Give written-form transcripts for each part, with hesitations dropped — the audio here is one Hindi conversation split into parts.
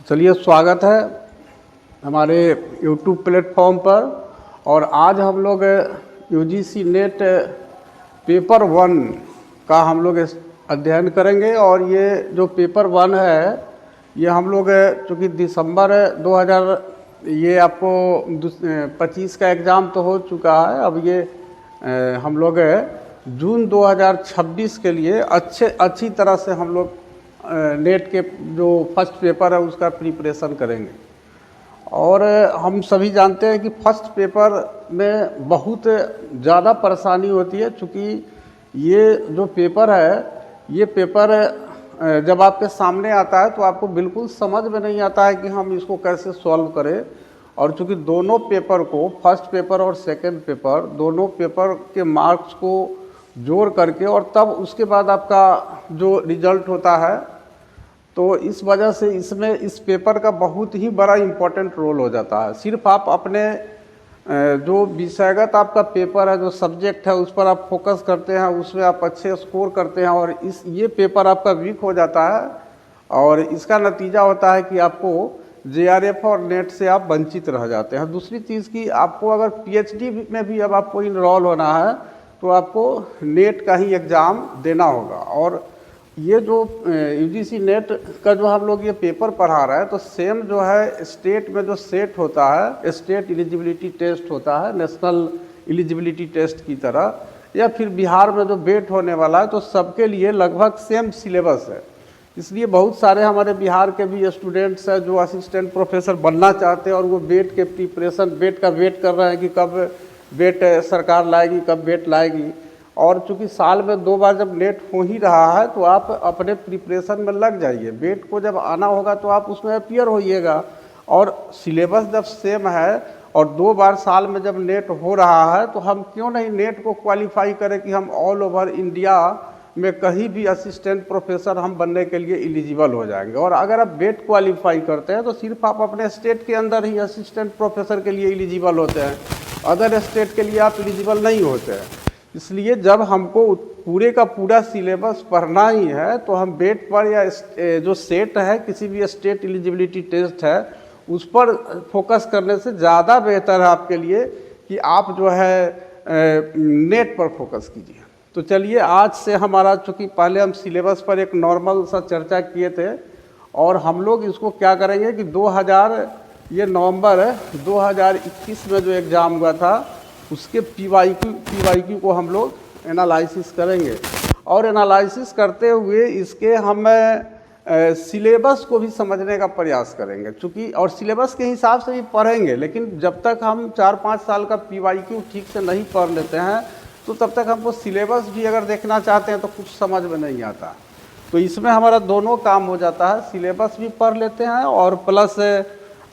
चलिए, स्वागत है हमारे YouTube प्लेटफॉर्म पर। और आज हम लोग यूजीसी नेट पेपर 1 का हम लोग अध्ययन करेंगे। और ये जो पेपर 1 है ये हम लोग चूँकि दिसंबर 2000 ये आपको 25 का एग्ज़ाम तो हो चुका है। अब ये हम लोग जून 2026 के लिए अच्छी तरह से हम लोग नेट के जो फर्स्ट पेपर है उसका प्रिपरेशन करेंगे। और हम सभी जानते हैं कि फर्स्ट पेपर में बहुत ज़्यादा परेशानी होती है, चूँकि ये जो पेपर है ये पेपर जब आपके सामने आता है तो आपको बिल्कुल समझ में नहीं आता है कि हम इसको कैसे सॉल्व करें। और चूँकि दोनों पेपर को, फर्स्ट पेपर और सेकंड पेपर, दोनों पेपर के मार्क्स को जोड़ करके और तब उसके बाद आपका जो रिजल्ट होता है, तो इस वजह से इसमें इस पेपर का बहुत ही बड़ा इम्पोर्टेंट रोल हो जाता है। सिर्फ आप अपने जो विषयगत आपका पेपर है, जो सब्जेक्ट है, उस पर आप फोकस करते हैं, उसमें आप अच्छे स्कोर करते हैं और ये पेपर आपका वीक हो जाता है। और इसका नतीजा होता है कि आपको जेआरएफ और नेट से आप वंचित रह जाते हैं। दूसरी चीज़ की, आपको अगर पीएचडी में भी अब आपको इनरोल होना है तो आपको नेट का ही एग्ज़ाम देना होगा। और ये जो यूजीसी नेट का जो हम लोग ये पेपर पढ़ा रहे हैं, तो सेम जो है स्टेट में जो सेट होता है, स्टेट एलिजिबिलिटी टेस्ट होता है, नेशनल एलिजिबिलिटी टेस्ट की तरह, या फिर बिहार में जो बेट होने वाला है, तो सबके लिए लगभग सेम सिलेबस है। इसलिए बहुत सारे हमारे बिहार के भी स्टूडेंट्स हैं जो असिस्टेंट प्रोफेसर बनना चाहते हैं और वो बेट के प्रिपरेशन, बेट का वेट कर रहे हैं कि कब बेट सरकार लाएगी, कब बेट लाएगी। और चूँकि साल में 2 बार जब नेट हो ही रहा है तो आप अपने प्रिपरेशन में लग जाइए। बेट को जब आना होगा तो आप उसमें अपीयर होइएगा। और सिलेबस जब सेम है और 2 बार साल में जब नेट हो रहा है, तो हम क्यों नहीं नेट को क्वालिफाई करें कि हम ऑल ओवर इंडिया में कहीं भी असिस्टेंट प्रोफेसर हम बनने के लिए एलिजिबल हो जाएंगे। और अगर आप बेट क्वालिफाई करते हैं तो सिर्फ आप अपने स्टेट के अंदर ही असिस्टेंट प्रोफेसर के लिए एलिजिबल होते हैं, अदर स्टेट के लिए आप एलिजिबल नहीं होते हैं। इसलिए जब हमको पूरे का पूरा सिलेबस पढ़ना ही है तो हम बेट पर या जो सेट है, किसी भी स्टेट एलिजिबिलिटी टेस्ट है, उस पर फोकस करने से ज़्यादा बेहतर है आपके लिए कि आप जो है नेट पर फोकस कीजिए। तो चलिए, आज से हमारा, चूँकि पहले हम सिलेबस पर एक नॉर्मल सा चर्चा किए थे, और हम लोग इसको क्या करेंगे कि ये नवंबर 2021 में जो एग्ज़ाम हुआ था उसके पीवाईक्यू को हम लोग एनालिसिस करेंगे। और एनालिसिस करते हुए इसके हम सिलेबस को भी समझने का प्रयास करेंगे, चूँकि और सिलेबस के हिसाब से भी पढ़ेंगे। लेकिन जब तक हम 4-5 साल का पीवाईक्यू ठीक से नहीं पढ़ लेते हैं तो तब तक हमको सिलेबस भी अगर देखना चाहते हैं तो कुछ समझ में नहीं आता। तो इसमें हमारा दोनों काम हो जाता है, सिलेबस भी पढ़ लेते हैं और प्लस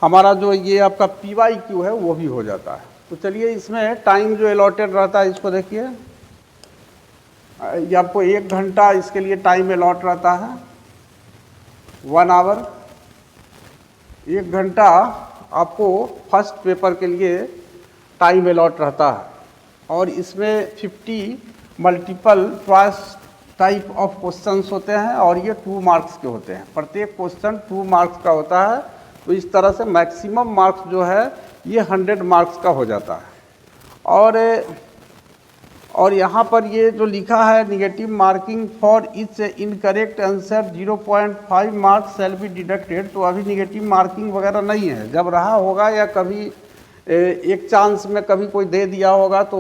हमारा जो ये आपका पीवाईक्यू है वो भी हो जाता है। तो चलिए, इसमें टाइम जो अलॉटेड रहता है इसको देखिए। ये आपको 1 घंटा इसके लिए टाइम अलॉट रहता है, 1 आवर। 1 घंटा आपको फर्स्ट पेपर के लिए टाइम अलॉट रहता है। और इसमें 50 multiple choice type of questions होते हैं और ये 2 मार्क्स के होते हैं। प्रत्येक क्वेश्चन 2 मार्क्स का होता है। तो इस तरह से मैक्सिमम मार्क्स जो है ये 100 मार्क्स का हो जाता है। और यहाँ पर ये जो लिखा है, negative marking for each incorrect answer 0.5 marks shall be deducted. तो अभी निगेटिव मार्किंग वगैरह नहीं है। जब रहा होगा या कभी एक चांस में कभी कोई दे दिया होगा तो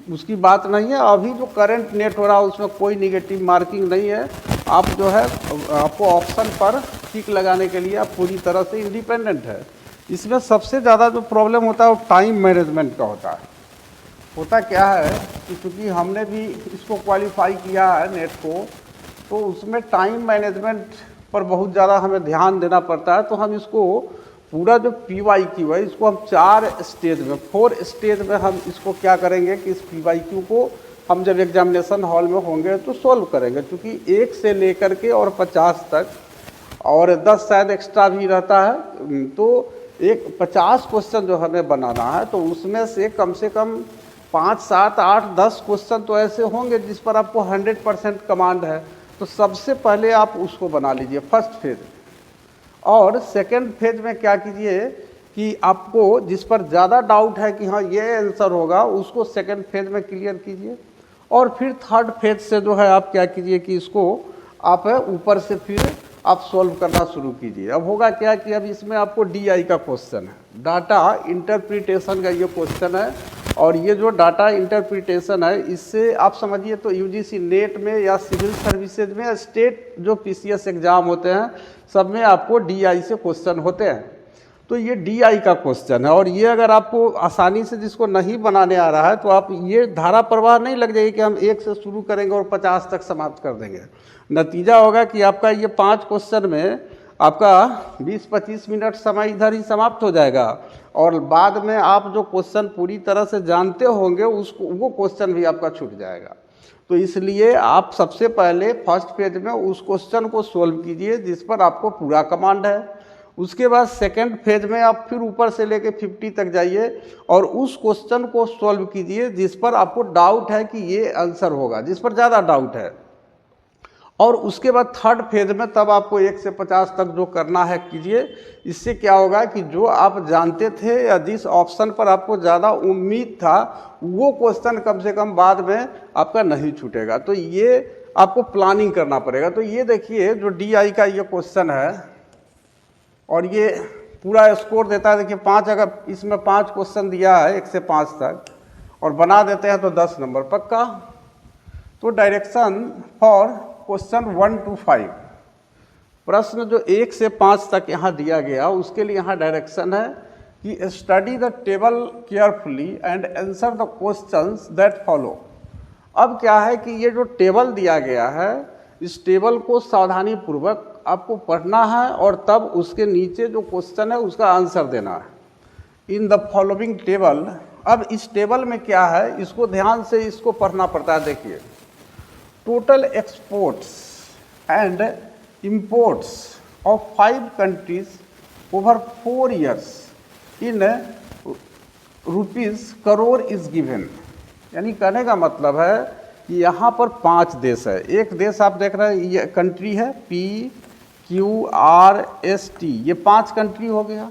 उसकी बात नहीं है। अभी जो करंट नेट हो रहा है उसमें कोई निगेटिव मार्किंग नहीं है। आप जो है, आपको ऑप्शन पर टिक लगाने के लिए आप पूरी तरह से इंडिपेंडेंट है। इसमें सबसे ज़्यादा जो प्रॉब्लम होता है वो टाइम मैनेजमेंट का होता है। होता क्या है कि चूँकि हमने भी इसको क्वालिफाई किया है नेट को, तो उसमें टाइम मैनेजमेंट पर बहुत ज़्यादा हमें ध्यान देना पड़ता है। तो हम इसको पूरा जो पीवाईक्यू है इसको हम 4 स्टेज में हम इसको क्या करेंगे कि इस पीवाईक्यू को हम जब एग्जामिनेशन हॉल में होंगे तो सोल्व करेंगे। क्योंकि 1 से लेकर के और 50 तक और 10 शायद एक्स्ट्रा भी रहता है, तो एक 50 क्वेश्चन जो हमें बनाना है, तो उसमें से कम 5, 7, 8, 10 क्वेश्चन तो ऐसे होंगे जिस पर आपको 100% कमांड है। तो सबसे पहले आप उसको बना लीजिए फर्स्ट फेज। और सेकेंड फेज में क्या कीजिए कि आपको जिस पर ज़्यादा डाउट है कि हाँ ये आंसर होगा, उसको सेकेंड फेज में क्लियर कीजिए। और फिर थर्ड फेज से जो है आप क्या कीजिए कि इसको आप ऊपर से फिर आप सॉल्व करना शुरू कीजिए। अब होगा क्या कि अब इसमें आपको DI का क्वेश्चन है, डाटा इंटरप्रिटेशन का ये क्वेश्चन है। और ये जो डाटा इंटरप्रिटेशन है, इससे आप समझिए तो UGC नेट में या सिविल सर्विसेज में या स्टेट जो PCS एग्ज़ाम होते हैं सब में आपको DI से क्वेश्चन होते हैं। तो ये DI का क्वेश्चन है। और ये अगर आपको आसानी से जिसको नहीं बनाने आ रहा है तो आप ये धारा प्रवाह नहीं लग जाएगी कि हम 1 से शुरू करेंगे और 50 तक समाप्त कर देंगे। नतीजा होगा कि आपका ये 5 क्वेश्चन में आपका 20-25 मिनट समय इधर ही समाप्त हो जाएगा। और बाद में आप जो क्वेश्चन पूरी तरह से जानते होंगे उसको वो क्वेश्चन भी आपका छूट जाएगा। तो इसलिए आप सबसे पहले फर्स्ट पेज में उस क्वेश्चन को सोल्व कीजिए जिस पर आपको पूरा कमांड है। उसके बाद सेकंड फेज में आप फिर ऊपर से लेके 50 तक जाइए और उस क्वेश्चन को सॉल्व कीजिए जिस पर आपको डाउट है कि ये आंसर होगा, जिस पर ज़्यादा डाउट है। और उसके बाद थर्ड फेज में तब आपको 1 से 50 तक जो करना है कीजिए। इससे क्या होगा कि जो आप जानते थे या जिस ऑप्शन पर आपको ज़्यादा उम्मीद था वो क्वेश्चन कम से कम बाद में आपका नहीं छूटेगा। तो ये आपको प्लानिंग करना पड़ेगा। तो ये देखिए जो DI का ये क्वेश्चन है और ये पूरा स्कोर देता है। देखिए 5, अगर इसमें 5 क्वेश्चन दिया है 1 से 5 तक और बना देते हैं तो 10 नंबर पक्का। तो डायरेक्शन फॉर क्वेश्चन 1 to 5, प्रश्न जो 1 से 5 तक यहाँ दिया गया उसके लिए यहाँ डायरेक्शन है कि study the table carefully and answer the questions that follow. अब क्या है कि ये जो टेबल दिया गया है इस टेबल को सावधानी पूर्वक आपको पढ़ना है और तब उसके नीचे जो क्वेश्चन है उसका आंसर देना है। इन द फॉलोइंग टेबल, अब इस टेबल में क्या है इसको ध्यान से इसको पढ़ना पड़ता है। देखिए total exports and imports of 5 countries over 4 years in rupees crore is given. यानी कहने का मतलब है कि यहाँ पर 5 देश है। एक देश आप देख रहे हैं ये कंट्री है PQRST, ये 5 कंट्री हो गया।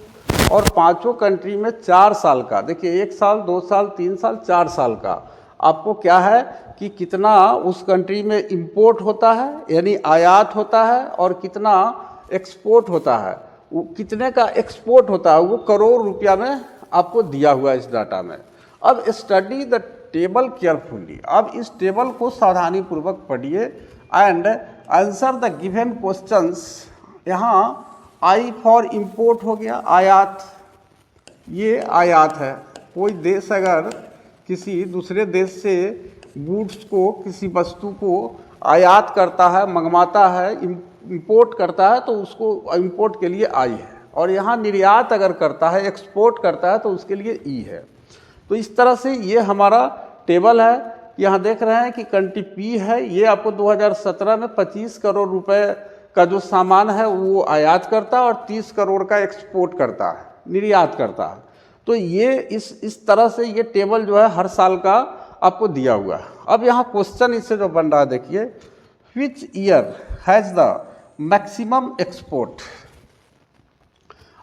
और पांचों कंट्री में 4 साल का, देखिए 1 साल 2 साल 3 साल 4 साल का आपको क्या है कि कितना उस कंट्री में इंपोर्ट होता है यानी आयात होता है और कितना एक्सपोर्ट होता है, वो कितने का एक्सपोर्ट होता है वो करोड़ रुपया में आपको दिया हुआ है इस डाटा में। अब स्टडी द टेबल केयरफुली, अब इस टेबल को सावधानी पूर्वक पढ़िए and answer the given questions. यहाँ आई फॉर इंपोर्ट हो गया, आयात, ये आयात है। कोई देश अगर किसी दूसरे देश से गुड्स को, किसी वस्तु को आयात करता है, मंगवाता है, इंपोर्ट करता है तो उसको इंपोर्ट के लिए आई है। और यहाँ निर्यात अगर करता है, एक्सपोर्ट करता है तो उसके लिए ई है। तो इस तरह से ये हमारा टेबल है। यहाँ देख रहे हैं कि कंट्री पी है, ये आपको 2017 में 25 करोड़ रुपए का जो सामान है वो आयात करता है और 30 करोड़ का एक्सपोर्ट करता है, निर्यात करता है। तो ये इस तरह से ये टेबल जो है हर साल का आपको दिया हुआ है। अब यहाँ क्वेश्चन इससे जो बन रहा है देखिए, which year has the maximum export.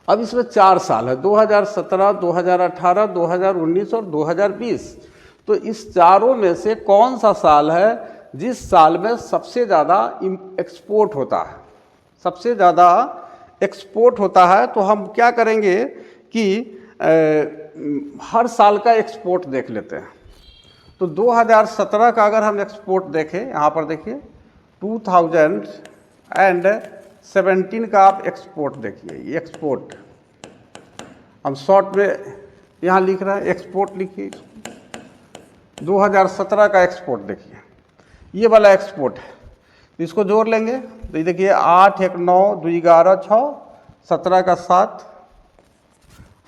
अब इसमें 4 साल है, 2017, 2018, 2019 और 2020। तो इस चारों में से कौन सा साल है जिस साल में सबसे ज़्यादा एक्सपोर्ट होता है, सबसे ज़्यादा एक्सपोर्ट होता है। तो हम क्या करेंगे कि हर साल का एक्सपोर्ट देख लेते हैं। तो 2017 का अगर हम एक्सपोर्ट देखें, यहाँ पर देखिए 2017 का आप एक्सपोर्ट देखिए, ये एक्सपोर्ट हम शॉर्ट में यहाँ लिख रहे हैं, एक्सपोर्ट लिखिए। 2017 का एक्सपोर्ट देखिए, ये वाला एक्सपोर्ट है। तो इसको जोड़ लेंगे तो ये देखिए 8, 1, 9, 2, 11, 6, 17 का 7,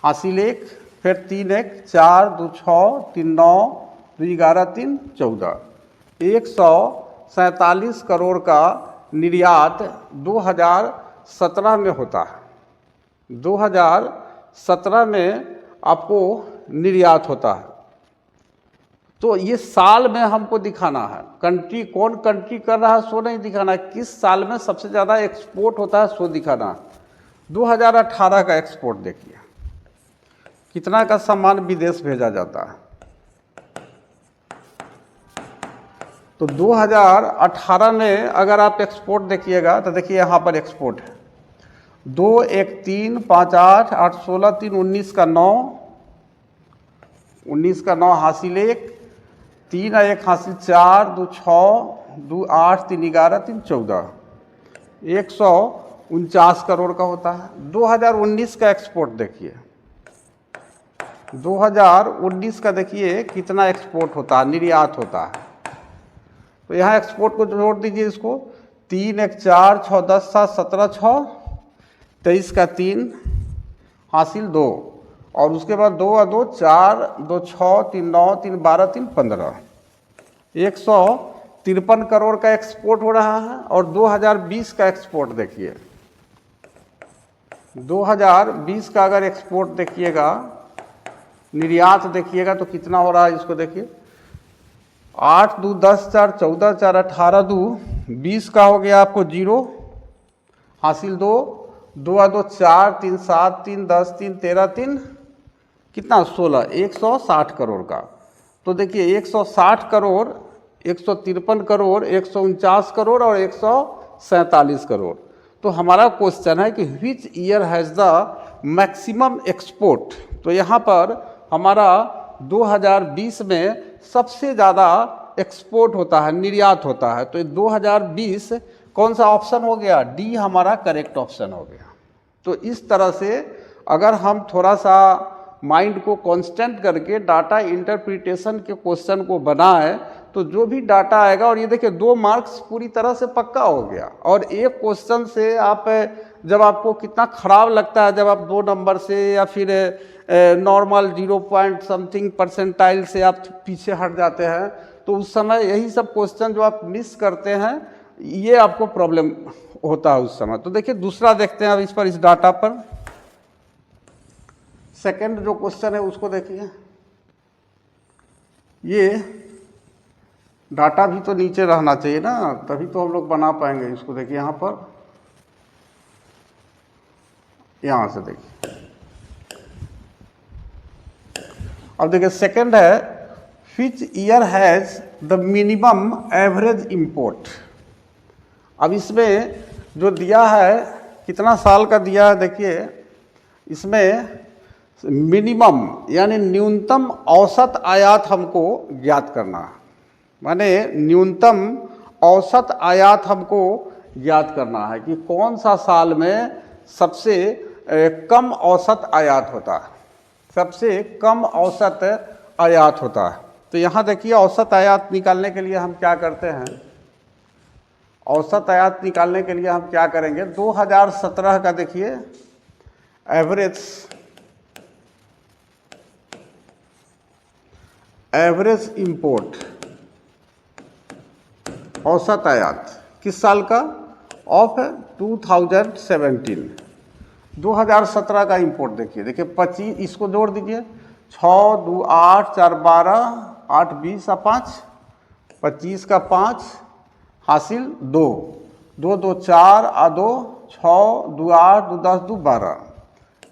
हासिल 1, फिर 3, 1, 4, 2, 6, 3, 9, 2, 11, 3, 14, 147 करोड़ का निर्यात 2017 में होता है। 2017 में आपको निर्यात होता है। तो ये साल में हमको दिखाना है, कंट्री कौन कंट्री कर रहा है सो नहीं दिखाना है, किस साल में सबसे ज़्यादा एक्सपोर्ट होता है सो दिखाना है। 2018 का एक्सपोर्ट देखिए, कितना का सामान विदेश भेजा जाता है। तो 2018 में अगर आप एक्सपोर्ट देखिएगा तो देखिए यहाँ पर एक्सपोर्ट है 2 1 3 5 8 8 16 3 19 का 9, 19 का 9 हासिल 1, 3 1 हासिल 4, 2 6, 2 8, 3 11, 3 14, 149 करोड़ का होता है। 2019 का एक्सपोर्ट देखिए, 2019 का देखिए कितना एक्सपोर्ट होता है, निर्यात होता है। तो यहाँ एक्सपोर्ट को जोड़ दीजिए इसको, 3 1 4 6 10 7 17 6, 23 का 3 हासिल 2, और उसके बाद 2 2 4 2 6 3 9 3 12 3 15, 153 करोड़ का एक्सपोर्ट हो रहा है। और 2020 का एक्सपोर्ट देखिए, 2020 का अगर एक्सपोर्ट देखिएगा, निर्यात देखिएगा तो कितना हो रहा है, इसको देखिए 8 2 10 4 14 4 18 2 20 का हो गया आपको 0 हासिल 2, 2 2 4 3 7 3 10 3 13 3 कितना 16, 160 करोड़ का। तो देखिए 160 करोड़, 153 करोड़, 149 करोड़ और 147 करोड़। तो हमारा क्वेश्चन है कि which year has the maximum export. तो यहाँ पर हमारा 2020 में सबसे ज़्यादा एक्सपोर्ट होता है, निर्यात होता है। तो 2020 कौन सा ऑप्शन हो गया, डी हमारा करेक्ट ऑप्शन हो गया। तो इस तरह से अगर हम थोड़ा सा माइंड को कांस्टेंट करके डाटा इंटरप्रिटेशन के क्वेश्चन को बनाए तो जो भी डाटा आएगा, और ये देखिए 2 मार्क्स पूरी तरह से पक्का हो गया। और एक क्वेश्चन से आप जब आपको कितना खराब लगता है जब आप 2 नंबर से या फिर नॉर्मल 0 पॉइंट समथिंग परसेंटाइल से आप पीछे हट जाते हैं, तो उस समय यही सब क्वेश्चन जो आप मिस करते हैं ये आपको प्रॉब्लम होता है उस समय। तो देखिए दूसरा देखते हैं अब इस पर, इस डाटा पर सेकंड जो क्वेश्चन है उसको देखिए। ये डाटा भी तो नीचे रहना चाहिए ना, तभी तो हम लोग बना पाएंगे इसको। देखिए यहाँ पर, यहाँ से देखिए, अब देखिए सेकंड है which year has the minimum average import. अब इसमें जो दिया है कितना साल का दिया है, देखिए इसमें मिनिमम यानी न्यूनतम औसत आयात हमको ज्ञात करना है, माने न्यूनतम औसत आयात हमको ज्ञात करना है कि कौन सा साल में सबसे कम औसत आयात होता है, सबसे कम औसत आयात होता है। तो यहाँ देखिए औसत आयात निकालने के लिए हम क्या करते हैं, औसत आयात निकालने के लिए हम क्या करेंगे, 2017 का देखिए एवरेज इंपोर्ट, औसत आयात किस साल का, ऑफ 2017, 2017 का इंपोर्ट देखिए। देखिए 25, इसको जोड़ दीजिए, 6 2 8 4 12 8 20 और 5, 25 का 5 हासिल 2, 2 2 4 और 2 6 2 8 2 10 2 12,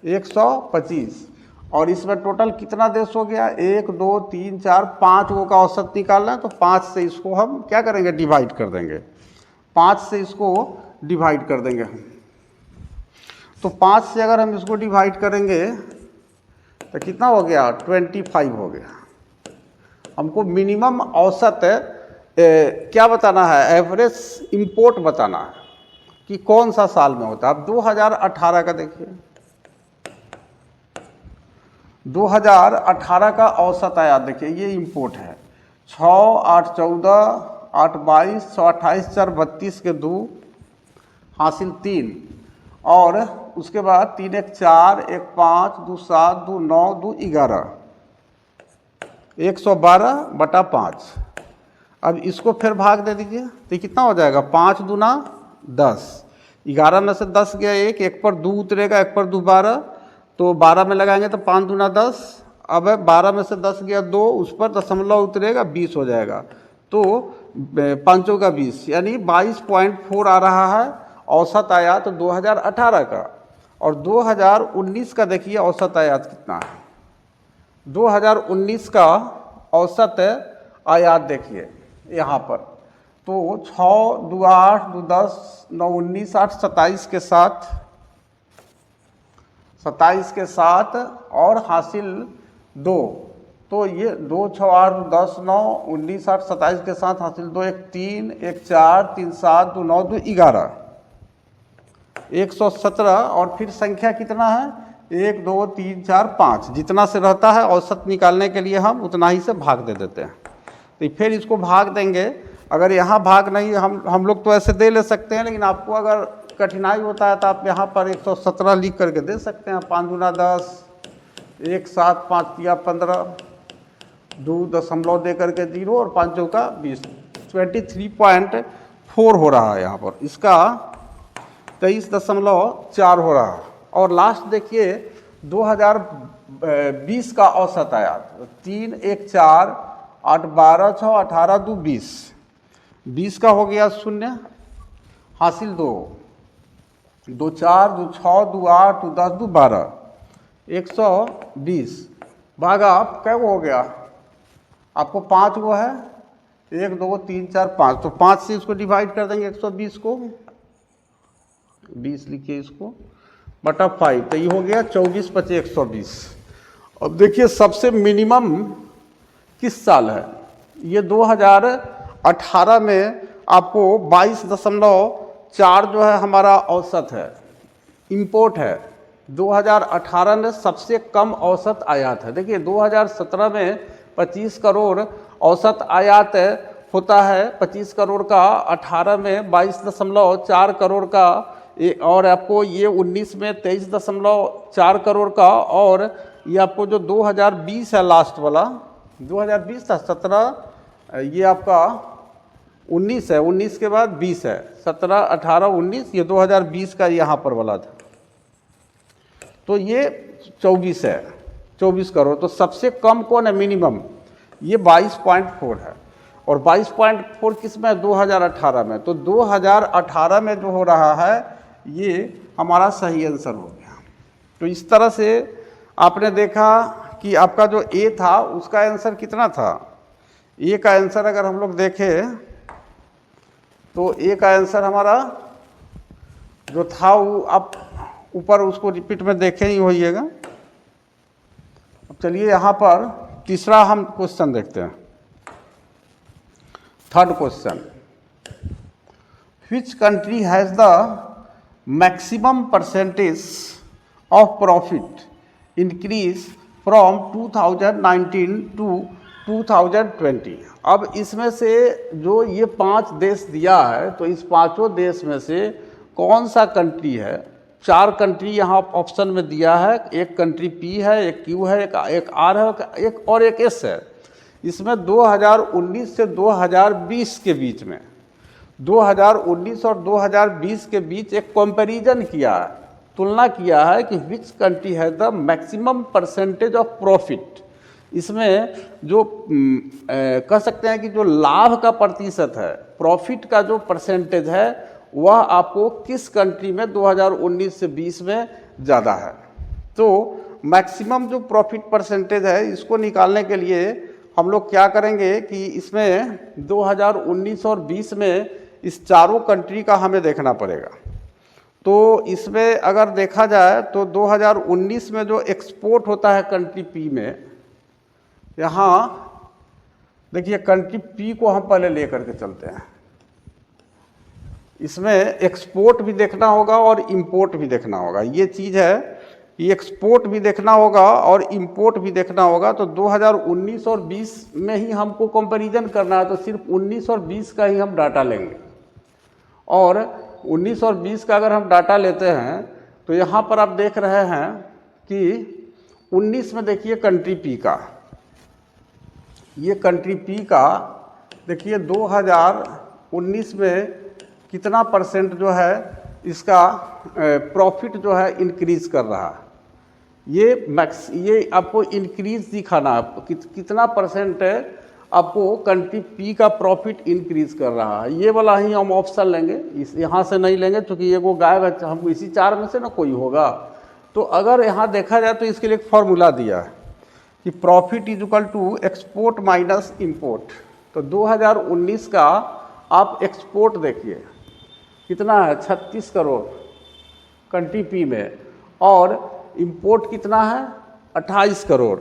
125। और इसमें टोटल कितना देश हो गया, 1 2 3 4 5 गो का औसत निकालना है। तो 5 से इसको हम क्या करेंगे, डिवाइड कर देंगे, 5 से इसको डिवाइड कर देंगे हम। तो 5 से अगर हम इसको डिवाइड करेंगे तो कितना हो गया, 25 हो गया। हमको मिनिमम औसत क्या बताना है, एवरेज इंपोर्ट बताना है कि कौन सा साल में होता है। अब 2018 का देखिए, 2018 का औसत आयात देखिए, ये इंपोर्ट है 6 8 14 8 22 6 28 4 32 के 2 हासिल 3, और उसके बाद 3 1 4 1 5 2 7 2 9 2 11, 112/5। अब इसको फिर भाग दे दीजिए तो कितना हो जाएगा, 5 दूना 10, 11 में से 10 गया, एक पर 2 उतरेगा, एक पर 2 12, तो 12 में लगाएंगे तो 5 दूना 10। अब 12 में से 10 गया 2, उस पर दशमलव उतरेगा, 20 हो जाएगा। तो 5 का 20 यानी 22.4 आ रहा है औसत आयात 2018 का। और 2019 का देखिए औसत आयात कितना है। 2019 का औसत आयात देखिए यहाँ पर, तो 6 2 8 2 10 9 19 8 27 के साथ 27 के साथ और हासिल 2, तो ये 2 6 8 10 9 19 8 27 के साथ हासिल 2, 1 3 1 4 3 7 2 9 2 11 117। और फिर संख्या कितना है 1 2 3 4 5, जितना से रहता है औसत निकालने के लिए हम उतना ही से भाग दे देते हैं। तो फिर इसको भाग देंगे, अगर यहाँ भाग नहीं, हम लोग तो ऐसे दे ले सकते हैं, लेकिन आपको अगर कठिनाई होता है तो आप यहाँ पर 117 लिख करके दे सकते हैं। 5 दूना 10, 1 7 5 तिया 15, 2 दशमलव दे करके 0 और 5 चौका 20, 23.4 हो रहा है यहाँ पर, इसका 23.4 हो रहा है। और लास्ट देखिए 2020 का औसत आयात 3 1 4 8 12 6 18 2 20, 20 का हो गया 0 हासिल 2, 2 4 2 6 2 8 2 10 2 12, 120 भागा क्या हो गया आपको 5 गो है, 1 2 3 4 5, तो 5 से इसको डिवाइड कर देंगे 120 को, 20 लिखिए इसको बटा 5, तो ये हो गया 24 × 5 120। अब देखिए सबसे मिनिमम किस साल है, ये 2018 में आपको 22.4 जो है हमारा औसत है, इंपोर्ट है। 2018 में सबसे कम औसत आयात है। देखिए 2017 में 25 करोड़ औसत आयात होता है, 25 करोड़ का, 18 में 22.4 करोड़ का, और आपको ये 19 में 23.4 करोड़ का, और ये आपको जो 2020 है लास्ट वाला, 2020 था 17, ये आपका 19 है, 19 के बाद 20 है, 17 18 19, ये 2020 का यहाँ पर वाला था, तो ये 24 है, 24 करोड़। तो सबसे कम कौन है मिनिमम, ये 22.4 है, और 22.4 किस में 2018 में, तो 2018 में जो हो रहा है ये हमारा सही आंसर हो गया। तो इस तरह से आपने देखा कि आपका जो ए था उसका आंसर कितना था, ए का आंसर अगर हम लोग देखें तो ए का आंसर हमारा जो था वो आप ऊपर उसको रिपीट में देखें ही होइएगा। अब चलिए यहाँ पर तीसरा हम क्वेश्चन देखते हैं, third question, which country has the maximum percentage of profit increase from 2019 to 2020। अब इसमें से जो ये 5 देश दिया है, तो इस 5 देश में से कौन सा कंट्री है, 4 कंट्री यहाँ ऑप्शन में दिया है, एक कंट्री पी है, एक क्यू है, एक आर है, एक और एक एस है। इसमें 2019 से 2020 के बीच में, 2019 और 2020 के बीच एक कंपैरिजन किया है, तुलना किया है कि विच कंट्री है the maximum percentage of profit. इसमें जो कह सकते हैं कि जो लाभ का प्रतिशत है, प्रॉफिट का जो परसेंटेज है, वह आपको किस कंट्री में 2019 से 20 में ज़्यादा है। तो मैक्सिमम जो प्रॉफिट परसेंटेज है, इसको निकालने के लिए हम लोग क्या करेंगे कि इसमें 2019 और 20 में इस चारों कंट्री का हमें देखना पड़ेगा। तो इसमें अगर देखा जाए तो 2019 में जो एक्सपोर्ट होता है कंट्री पी में, यहाँ देखिए कंट्री पी को हम पहले ले करके चलते हैं। इसमें एक्सपोर्ट भी देखना होगा और इंपोर्ट भी देखना होगा। ये चीज़ है कि एक्सपोर्ट भी देखना होगा और इंपोर्ट भी देखना होगा। तो 2019 और 20 में ही हमको कंपैरिजन करना है, तो सिर्फ 19 और 20 का ही हम डाटा लेंगे। और 19 और 20 का अगर हम डाटा लेते हैं तो यहाँ पर आप देख रहे हैं कि 19 में देखिए कंट्री पी का, ये कंट्री पी का देखिए 2019 में कितना परसेंट जो है इसका प्रॉफिट जो है इंक्रीज कर रहा है। ये आपको इंक्रीज दिखाना है, कितना परसेंट आपको कंट्री पी का प्रॉफिट इंक्रीज कर रहा है। ये वाला ही हम ऑप्शन लेंगे, इस यहाँ से नहीं लेंगे क्योंकि ये वो गायब है, हमको इसी 4 में से ना कोई होगा। तो अगर यहाँ देखा जाए तो इसके लिए एक फॉर्मूला दिया है कि profit is equal to export minus import. तो 2019 का आप एक्सपोर्ट देखिए कितना है 36 करोड़ कंट्री पी में, और इंपोर्ट कितना है 28 करोड़।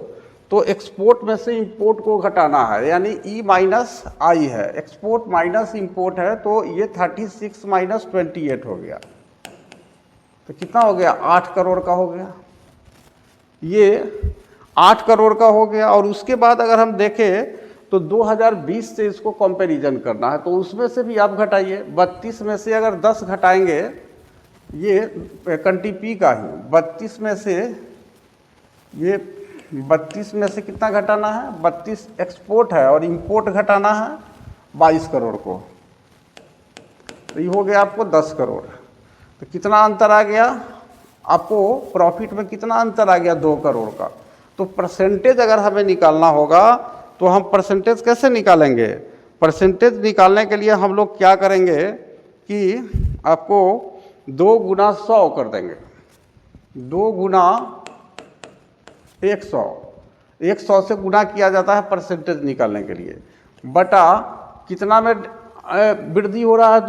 तो एक्सपोर्ट में से इंपोर्ट को घटाना है, यानी ई माइनस आई है, एक्सपोर्ट माइनस इंपोर्ट है, तो ये 36 माइनस 28 हो गया। तो कितना हो गया 8 करोड़ का हो गया, ये 8 करोड़ का हो गया। और उसके बाद अगर हम देखें तो 2020 से इसको कंपैरिजन करना है, तो उसमें से भी आप घटाइए। 32 में से अगर 10 घटाएंगे, ये कंट्री पी का ही 32 में से, ये 32 में से कितना घटाना है 32 एक्सपोर्ट है और इंपोर्ट घटाना है 22 करोड़ को, तो ये हो गया आपको 10 करोड़। तो कितना अंतर आ गया आपको प्रॉफिट में, कितना अंतर आ गया 2 करोड़ का। तो परसेंटेज अगर हमें निकालना होगा तो हम परसेंटेज कैसे निकालेंगे? परसेंटेज निकालने के लिए हम लोग क्या करेंगे कि आपको 2 गुना 100 कर देंगे, 2 गुना 100, 100 से गुना किया जाता है परसेंटेज निकालने के लिए, बटा कितना में वृद्धि हो रहा है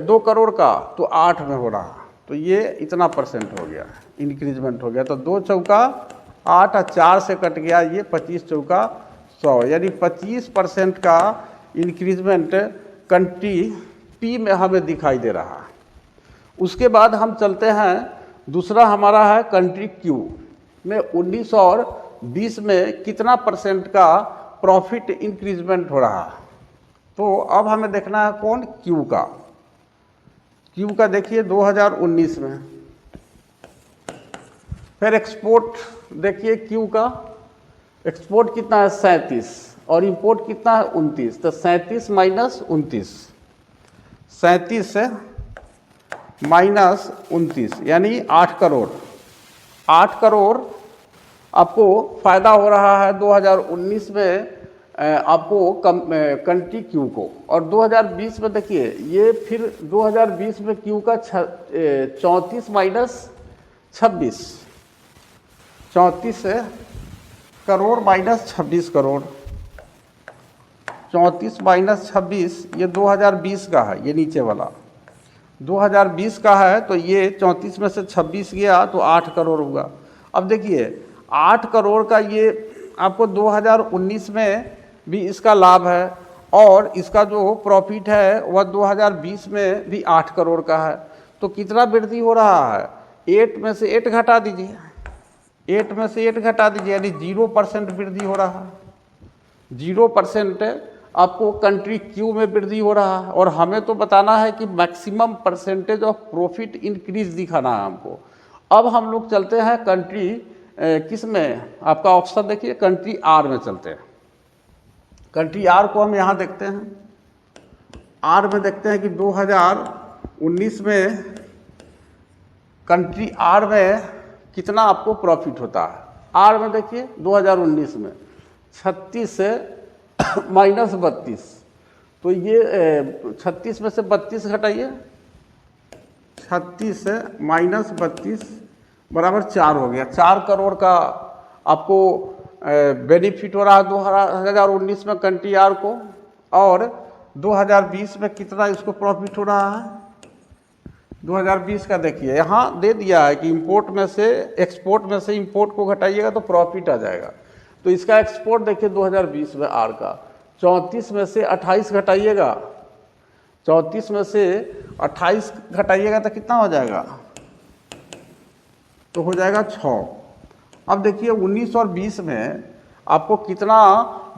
2 करोड़ का, तो 8 में हो रहा है, तो ये इतना परसेंट हो गया, इंक्रीजमेंट हो गया। तो 2 चौका 8 और 4 से कट गया, ये 25 चौका 100, यानी 25% का इंक्रीजमेंट कंट्री पी में हमें दिखाई दे रहा है। उसके बाद हम चलते हैं, दूसरा हमारा है कंट्री क्यू में 19 और 20 में कितना परसेंट का प्रॉफिट इंक्रीजमेंट हो रहा है। तो अब हमें देखना है कौन क्यू का, क्यू का देखिए 2019 में। फिर एक्सपोर्ट देखिए क्यू का, एक्सपोर्ट कितना है 37 और इंपोर्ट कितना है 29, तो 37 माइनस 29, 37 से माइनस 29 यानी 8 करोड़, 8 करोड़ आपको फ़ायदा हो रहा है 2019 में आपको कंट्री क्यू को। और 2020 में देखिए ये फिर 2020 में क्यू का 34 minus 26, 34 crore minus 26 crore, 34 minus 26 ये 2020 का है, ये नीचे वाला 2020 का है, तो ये 34 में से 26 गया तो 8 करोड़ हुआ। अब देखिए 8 करोड़ का ये आपको 2019 में भी इसका लाभ है, और इसका जो प्रॉफिट है वह 2020 में भी 8 करोड़ का है। तो कितना वृद्धि हो रहा है, 8 में से 8 घटा दीजिए, 8 में से 8 घटा दीजिए, यानी 0% वृद्धि हो रहा है। 0% आपको कंट्री क्यू में वृद्धि हो रहा है, और हमें तो बताना है कि maximum percentage of profit increase दिखाना है हमको। अब हम लोग चलते हैं कंट्री किस में, आपका ऑप्शन देखिए कंट्री आर में चलते हैं। कंट्री आर को हम यहाँ देखते हैं, आर में देखते हैं कि 2019 में कंट्री आर में कितना आपको प्रॉफिट होता है। आर में देखिए 2019 में 36 से माइनस 32, तो ये 36 में से 32 घटाइए, 36 से माइनस 32 बराबर 4 हो गया। 4 करोड़ का आपको बेनिफिट हो रहा है 2019 में कंट्री आर को, और 2020 में कितना इसको प्रॉफिट हो रहा है 2020 का देखिए यहाँ दे दिया है कि इंपोर्ट में से, एक्सपोर्ट में से इंपोर्ट को घटाइएगा तो प्रॉफिट आ जाएगा। तो इसका एक्सपोर्ट देखिए 2020 में आर का 34 में से 28 घटाइएगा, 34 में से 28 घटाइएगा तो कितना हो जाएगा, तो हो जाएगा 6। अब देखिए 19 और 20 में आपको कितना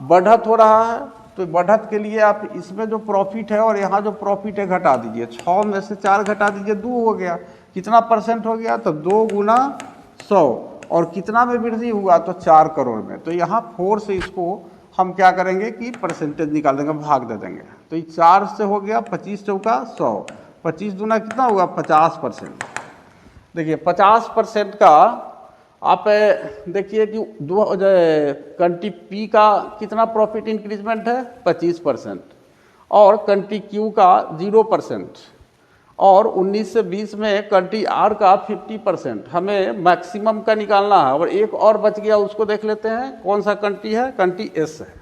बढ़त हो रहा है, तो बढ़त के लिए आप इसमें जो प्रॉफिट है और यहाँ जो प्रॉफिट है घटा दीजिए, 6 में से 4 घटा दीजिए, 2 हो गया। कितना परसेंट हो गया, तो 2 गुना 100, और कितना में वृद्धि हुआ, तो 4 करोड़ में। तो यहाँ 4 से इसको हम क्या करेंगे कि परसेंटेज निकाल देंगे, भाग दे देंगे। तो ये 4 से हो गया 25 चौका 100, 25 दूना कितना हुआ 50%। देखिए 50% का आप देखिए कि कंट्री पी का कितना प्रॉफिट इंक्रीजमेंट है 25%, और कंट्री क्यू का 0%। और 19 से 20 में कंट्री आर का 50%, हमें मैक्सिमम का निकालना है। और एक और बच गया, उसको देख लेते हैं कौन सा कंट्री है, कंट्री एस है।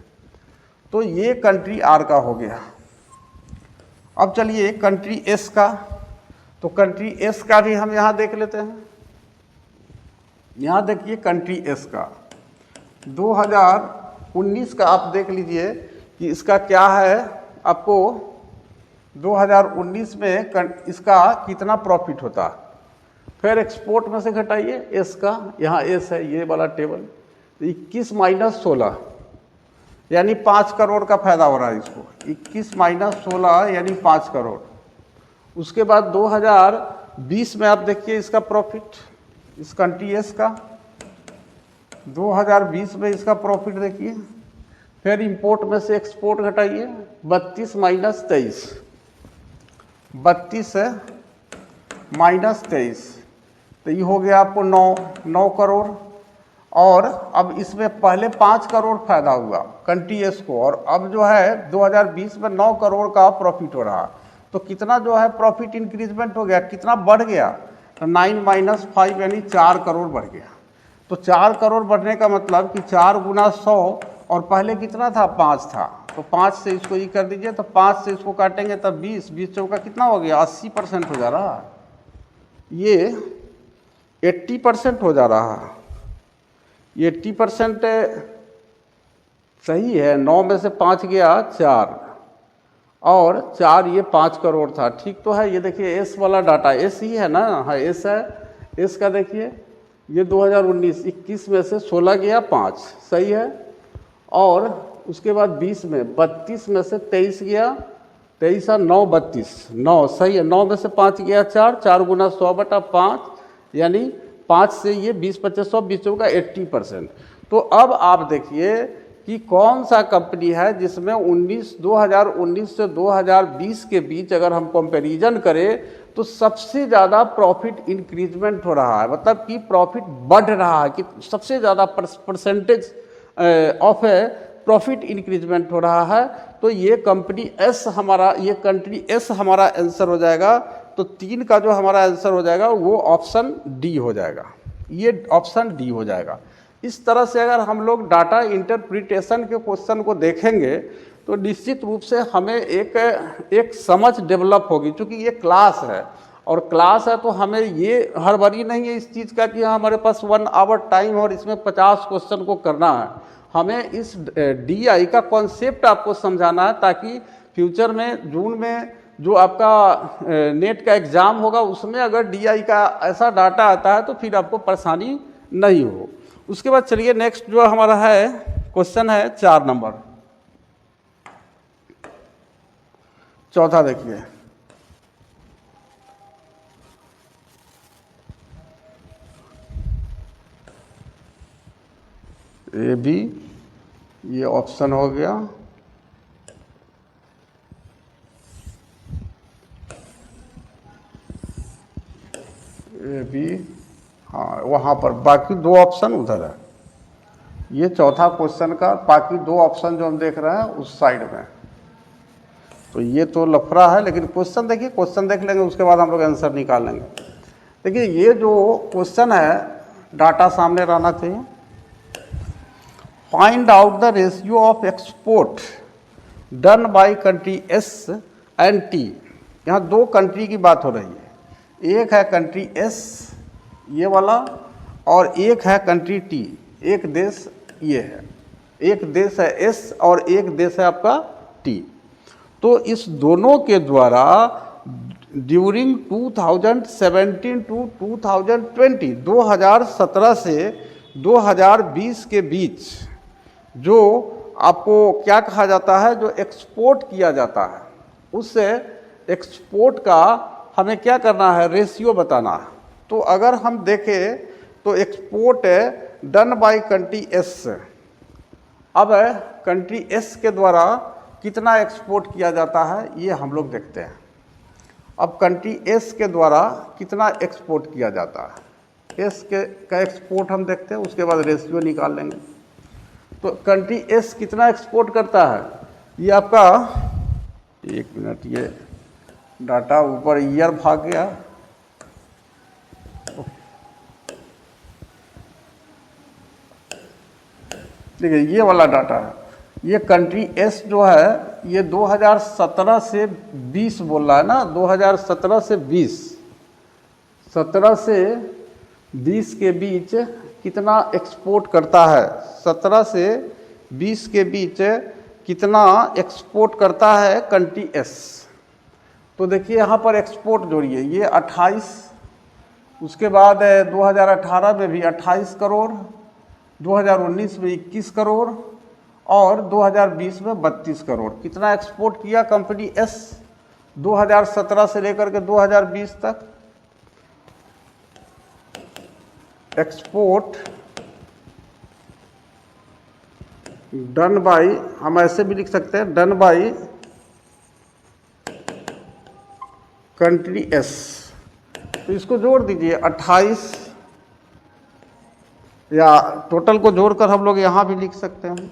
तो ये कंट्री आर का हो गया। अब चलिए कंट्री एस का, तो कंट्री एस का भी हम यहाँ देख लेते हैं। यहाँ देखिए कंट्री एस का 2019 का आप देख लीजिए कि इसका क्या है, आपको 2019 में इसका कितना प्रॉफिट होता। फिर एक्सपोर्ट में से घटाइए एस का, यहाँ एस है ये वाला टेबल, 21 माइनस 16 यानी 5 करोड़ का फायदा हो रहा है इसको। 21 माइनस 16 यानी 5 करोड़। उसके बाद 2020 में आप देखिए इसका प्रॉफिट, इस कंट्री एस का 2020 में इसका प्रॉफिट देखिए। फिर इंपोर्ट में से एक्सपोर्ट घटाइए, 32 माइनस 23, 32 माइनस 23, तो ये हो गया आपको 9 करोड़। और अब इसमें पहले 5 करोड़ फायदा हुआ कंट्री एस को, और अब जो है 2020 में 9 करोड़ का प्रॉफिट हो रहा। तो कितना जो है प्रॉफिट इंक्रीजमेंट हो गया, कितना बढ़ गया, तो 9 माइनस 5 यानी 4 करोड़ बढ़ गया। तो 4 करोड़ बढ़ने का मतलब कि 4 गुना 100, और पहले कितना था, 5 था, तो 5 से इसको ये कर दीजिए, तो 5 से इसको काटेंगे तब 20, 20 चौका कितना हो गया, 80% हो जा रहा, ये 80% हो जा रहा। ये 80% सही है। 9 में से 5 गया 4, और 4 ये 5 करोड़ था, ठीक तो है। ये देखिए एस वाला डाटा, एस ही है ना, हाँ एस है। एस का देखिए ये 2019 21 में से 16 गया 5, सही है। और उसके बाद 20 में 32 में से 23 गया, 23 और 9 32, 9 सही है। 9 में से 5 गया 4, 4 गुना 100 बटा 5 यानी 5 से ये 20 25 100 20 का 80%। तो अब आप देखिए कि कौन सा कंपनी है जिसमें 2019 से 2020 के बीच अगर हम कंपैरिजन करें तो सबसे ज़्यादा प्रॉफिट इंक्रीजमेंट हो रहा है, मतलब कि प्रॉफिट बढ़ रहा है, कि सबसे ज़्यादा परसेंटेज ऑफ प्रॉफिट इंक्रीजमेंट हो रहा है। तो ये कंपनी एस हमारा, ये कंट्री एस हमारा आंसर हो जाएगा। तो 3 का जो हमारा आंसर हो जाएगा वो ऑप्शन डी हो जाएगा, ये ऑप्शन डी हो जाएगा। इस तरह से अगर हम लोग डाटा इंटरप्रिटेशन के क्वेश्चन को देखेंगे तो निश्चित रूप से हमें एक समझ डेवलप होगी। क्योंकि ये क्लास है, और क्लास है तो हमें ये हड़बड़ी नहीं है इस चीज़ का कि हमारे पास 1 आवर टाइम और इसमें 50 क्वेश्चन को करना है। हमें इस DI का कॉन्सेप्ट आपको समझाना है, ताकि फ्यूचर में जून में जो आपका नेट का एग्ज़ाम होगा उसमें अगर DI का ऐसा डाटा आता है तो फिर आपको परेशानी नहीं हो। उसके बाद चलिए नेक्स्ट जो हमारा है क्वेश्चन है 4 नंबर, चौथा देखिए। ए बी ये ऑप्शन हो गया, ए बी, हाँ वहाँ पर बाकी 2 ऑप्शन उधर है। ये चौथा क्वेश्चन का बाकी 2 ऑप्शन जो हम देख रहे हैं उस साइड में। तो ये तो लफड़ा है, लेकिन क्वेश्चन देखिए, क्वेश्चन देख लेंगे उसके बाद हम लोग आंसर निकाल लेंगे। देखिए ये जो क्वेश्चन है डाटा सामने रहना चाहिए। Find out the ratio of export done by country S and T. यहाँ 2 कंट्री की बात हो रही है, एक है कंट्री एस ये वाला, और एक है कंट्री टी। एक देश ये है, एक देश है एस और एक देश है आपका टी। तो इस दोनों के द्वारा ड्यूरिंग 2017 टू 2020 2017 से 2020 के बीच जो आपको क्या कहा जाता है, जो एक्सपोर्ट किया जाता है, उस एक्सपोर्ट का हमें क्या करना है, रेशियो बताना है। तो अगर हम देखें तो export done by country S, अब कंट्री एस के द्वारा कितना एक्सपोर्ट किया जाता है ये हम लोग देखते हैं। अब कंट्री एस के द्वारा कितना एक्सपोर्ट किया जाता है, एस का एक्सपोर्ट हम देखते हैं, उसके बाद रेशियो निकाल लेंगे। तो कंट्री एस कितना एक्सपोर्ट करता है, ये आपका 1 मिनट, ये डाटा ऊपर ईयर भाग गया। देखिए ये वाला डाटा है, ये कंट्री एस जो है ये 2017 से 20 बोल रहा है ना, 2017 से 20, 17 से 20 के बीच कितना एक्सपोर्ट करता है, 17 से 20 के बीच कितना एक्सपोर्ट करता है कंट्री एस। तो देखिए यहाँ पर एक्सपोर्ट जोड़िए, ये 28, उसके बाद 2018 में भी 28 करोड़, 2019 में 21 करोड़ और 2020 में 32 करोड़। कितना एक्सपोर्ट किया कंपनी एस 2017 से लेकर के 2020 तक? एक्सपोर्ट डन बाई, हम ऐसे भी लिख सकते हैं, डन बाई कंट्री एस। तो इसको जोड़ दीजिए 28, या टोटल को जोड़कर हम लोग यहाँ भी लिख सकते हैं,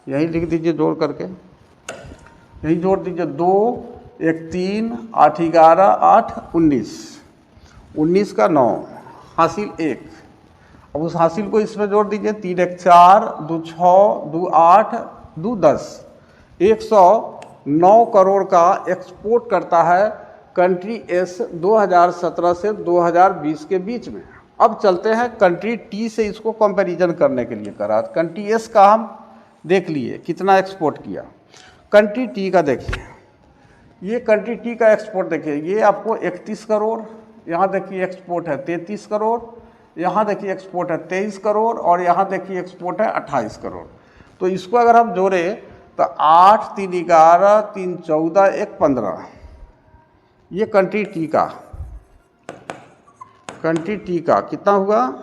यही लिख दीजिए जोड़ करके, यही जोड़ दीजिए 2, 1 3, 8 11, 8 19, 19 का 9, हासिल 1। अब उस हासिल को इसमें जोड़ दीजिए, 3 1 4, 2 6, 2 8, 2 10, 109 करोड़ का एक्सपोर्ट करता है कंट्री एस 2017 से 2020 के बीच में। अब चलते हैं कंट्री टी से, इसको कंपैरिजन करने के लिए करा। कंट्री एस का हम देख लिए कितना एक्सपोर्ट किया, कंट्री टी का देखिए, ये कंट्री टी का एक्सपोर्ट देखिए, ये आपको 31 करोड़, यहाँ देखिए एक्सपोर्ट है 33 करोड़, यहाँ देखिए एक्सपोर्ट है 23 करोड़ और यहाँ देखिए एक्सपोर्ट है 28 करोड़। तो इसको अगर हम जोड़े तो 8 3 11, 3 14, 1 15, ये कंट्री टी का, कंट्री टी का कितना हुआ?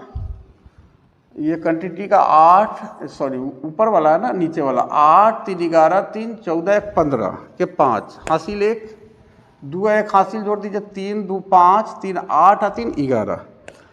ये कंट्री टी का 8, सॉरी ऊपर वाला है ना, नीचे वाला 8 3 11, 3 14, 1 15 के 5, हासिल 1, 2 1 हासिल जोड़ दीजिए, 3 2 5, 3 8 3 11,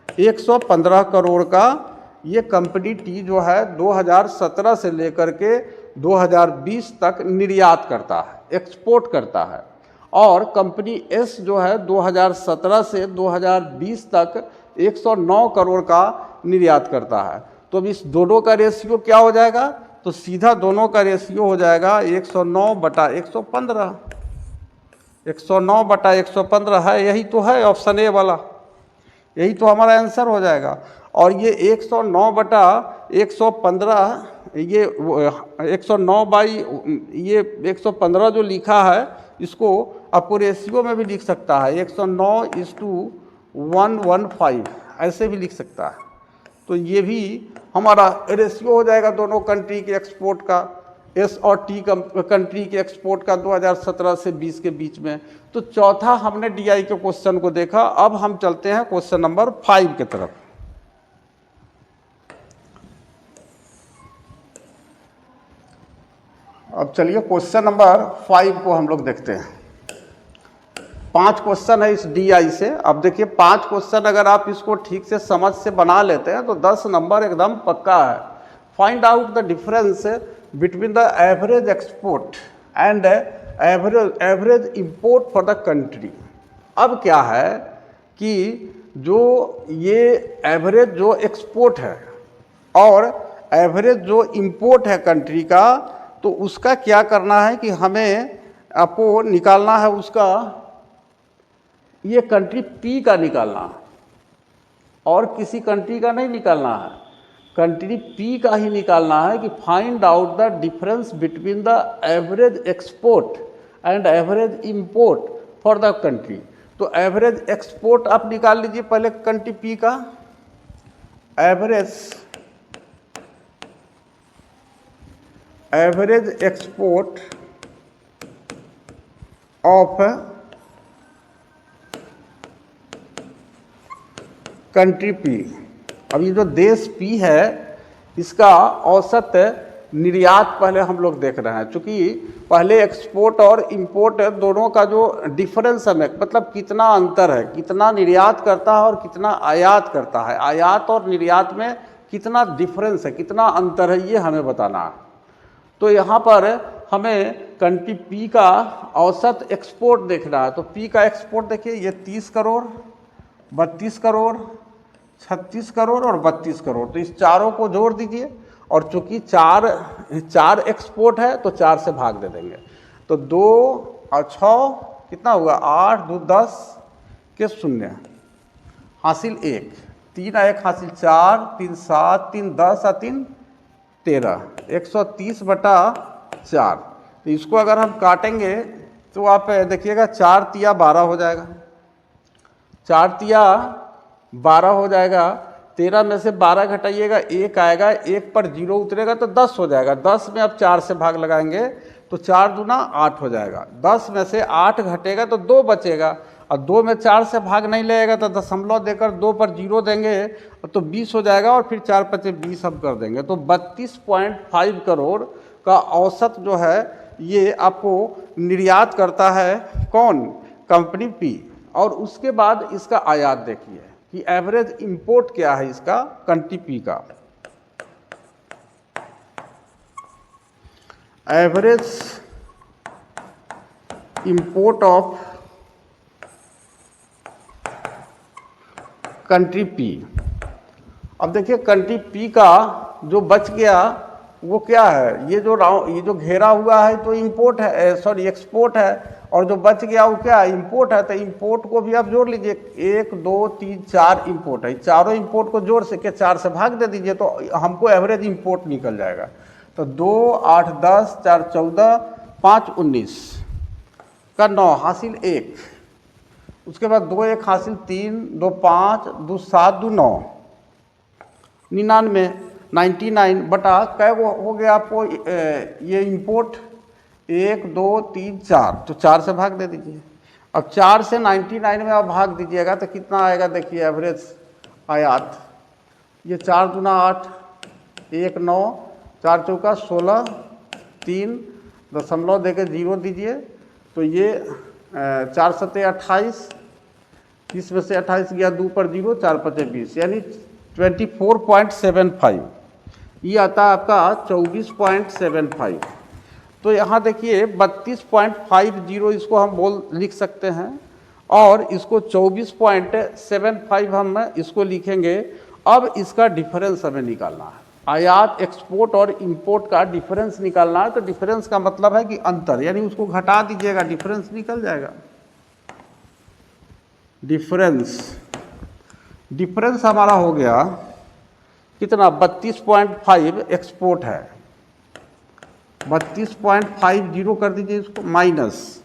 115 करोड़ का ये कंपनी टी जो है 2017 से लेकर के 2020 तक निर्यात करता है, एक्सपोर्ट करता है। और कंपनी एस जो है 2017 से 2020 तक 109 करोड़ का निर्यात करता है। तो अब इस दोनों का रेशियो क्या हो जाएगा? तो सीधा दोनों का रेशियो हो जाएगा 109 बटा 115, 109 बटा 115 है, यही तो है ऑप्शन ए वाला, यही तो हमारा आंसर हो जाएगा। और ये 109 बटा 115, ये 109 बाई ये 115 जो लिखा है, इसको आपको रेशियो में भी लिख सकता है, 109:115 ऐसे भी लिख सकता है। तो ये भी हमारा रेशियो हो जाएगा दोनों कंट्री के एक्सपोर्ट का, एस और टी कंट्री के एक्सपोर्ट का 2017 से 20 के बीच में। तो चौथा हमने डीआई के क्वेश्चन को देखा। अब हम चलते हैं क्वेश्चन नंबर 5 की तरफ। अब चलिए क्वेश्चन नंबर 5 को हम लोग देखते हैं। 5 क्वेश्चन है इस डीआई से। अब देखिए 5 क्वेश्चन अगर आप इसको ठीक से समझ से बना लेते हैं तो 10 नंबर एकदम पक्का है। Find out the difference between the average export and average import for the country. अब क्या है कि जो ये एवरेज जो एक्सपोर्ट है और एवरेज जो इंपोर्ट है कंट्री का, तो उसका क्या करना है कि हमें आपको निकालना है उसका, ये कंट्री पी का निकालना है और किसी कंट्री का नहीं निकालना है, कंट्री पी का ही निकालना है। कि find out the difference between the average export and average import for the country. तो एवरेज एक्सपोर्ट आप निकाल लीजिए पहले कंट्री पी का, average export of country P. अब ये जो देश पी है इसका औसत निर्यात पहले हम लोग देख रहे हैं। चूँकि पहले एक्सपोर्ट और इंपोर्ट दोनों का जो डिफरेंस हमें, मतलब कितना अंतर है, कितना निर्यात करता है और कितना आयात करता है, आयात और निर्यात में कितना डिफरेंस है, कितना अंतर है, ये हमें बताना है। तो यहाँ पर हमें कंट्री पी का औसत एक्सपोर्ट देखना है। तो पी का एक्सपोर्ट देखिए, ये 30 करोड़, 32 करोड़, 36 करोड़ और 32 करोड़। तो इस चारों को जोड़ दीजिए, और चूंकि चार एक्सपोर्ट है तो 4 से भाग दे देंगे। तो 2 और 6 कितना हुआ, 8, 2, 10 के 0 हासिल 1, 3 और 1 हासिल 4, 3 7, 3 10 और 3 13, 130/4। तो इसको अगर हम काटेंगे तो आप देखिएगा 4 तिया 12 हो जाएगा, 4 तिया 12 हो जाएगा। 13 में से 12 घटाइएगा, 1 आएगा, 1 पर 0 उतरेगा तो 10 हो जाएगा। 10 में अब 4 से भाग लगाएंगे तो 4 दूना 8 हो जाएगा। 10 में से 8 घटेगा तो 2 बचेगा, और 2 में 4 से भाग नहीं लगेगा तो दशमलव देकर 2 पर 0 देंगे तो 20 हो जाएगा, और फिर 4 पचे 20 हम कर देंगे। तो 32.5 करोड़ का औसत जो है ये आपको निर्यात करता है कौन, कंपनी पी। और उसके बाद इसका आयात देखिए कि एवरेज इंपोर्ट क्या है इसका, कंट्री पी का average import of country P. अब देखिए कंट्री पी का जो बच गया वो क्या है, ये जो घेरा हुआ है तो इंपोर्ट है, सॉरी एक्सपोर्ट है, और जो बच गया वो क्या है, इंपोर्ट है। तो इंपोर्ट को भी आप जोड़ लीजिए, 1 2 3 4 इंपोर्ट है, चारों इंपोर्ट को जोड़ से 4 से भाग दे दीजिए तो हमको एवरेज इंपोर्ट निकल जाएगा। तो 2 8 10 4 14 5 19 का 9 हासिल 1, उसके बाद 2 1 हासिल 3 2 5 2 7 2 9 99 बटा कै हो गया आपको ये इंपोर्ट, 1 2 3 4, तो 4 से भाग दे दीजिए। अब 4 से 99 में आप भाग दीजिएगा तो कितना आएगा देखिए एवरेज आयात, ये 4 दूना 8, 1 9, 4 चौका 16, 3 दशमलव देकर 0 दीजिए तो ये 4 सत्ते 28, 30 में से 28 गया, 2 पर 0, 4 पचे 20, यानी 24.75, ये आता है आपका 24.75। तो यहाँ देखिए 32.50 इसको हम लिख सकते हैं, और इसको 24.75 हम इसको लिखेंगे। अब इसका डिफरेंस हमें निकालना है, आयात एक्सपोर्ट और इंपोर्ट का डिफरेंस निकालना है। तो डिफरेंस का मतलब है कि अंतर, यानी उसको घटा दीजिएगा, डिफरेंस निकल जाएगा। डिफरेंस हमारा हो गया कितना, 32.5 एक्सपोर्ट है, 32.50 कर दीजिए इसको, माइनस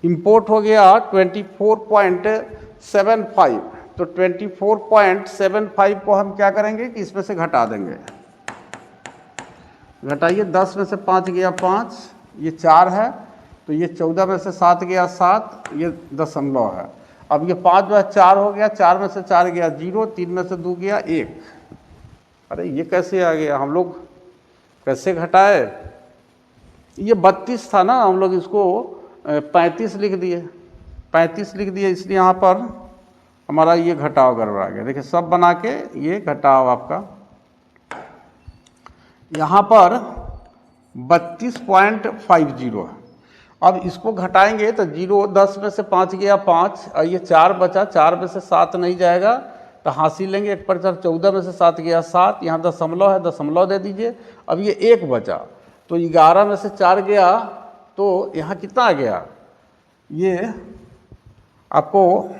इंपोर्ट हो गया 24.75। तो 24.75 को हम क्या करेंगे कि इसमें से घटा देंगे, घटाइए, 10 में से 5 गया 5, ये 4 है, तो ये 14 में से 7 गया 7, ये दशमलव है। अब ये 5 जो है 4 हो गया, 4 में से 4 गया 0, 3 में से 2 गया 1। अरे ये कैसे आ गया, हम लोग कैसे घटाए, ये 32 था ना, हम लोग इसको 35 लिख दिए, 35 लिख दिए, इसलिए यहाँ पर हमारा ये घटाव गड़बड़ा गया। देखिए सब बना के ये घटाव आपका यहाँ पर 32.50 है। अब इसको घटाएंगे तो 0, 10 में से 5 गया 5, और ये 4 बचा, 4 में से 7 नहीं जाएगा तो हासिल लेंगे, 1 पर 4, 14 में से 7 गया 7, यहाँ दशमलव है, दशमलव दे दीजिए। अब ये 1 बचा, तो 11 में से 4 गया, तो यहाँ कितना आ गया, ये आपको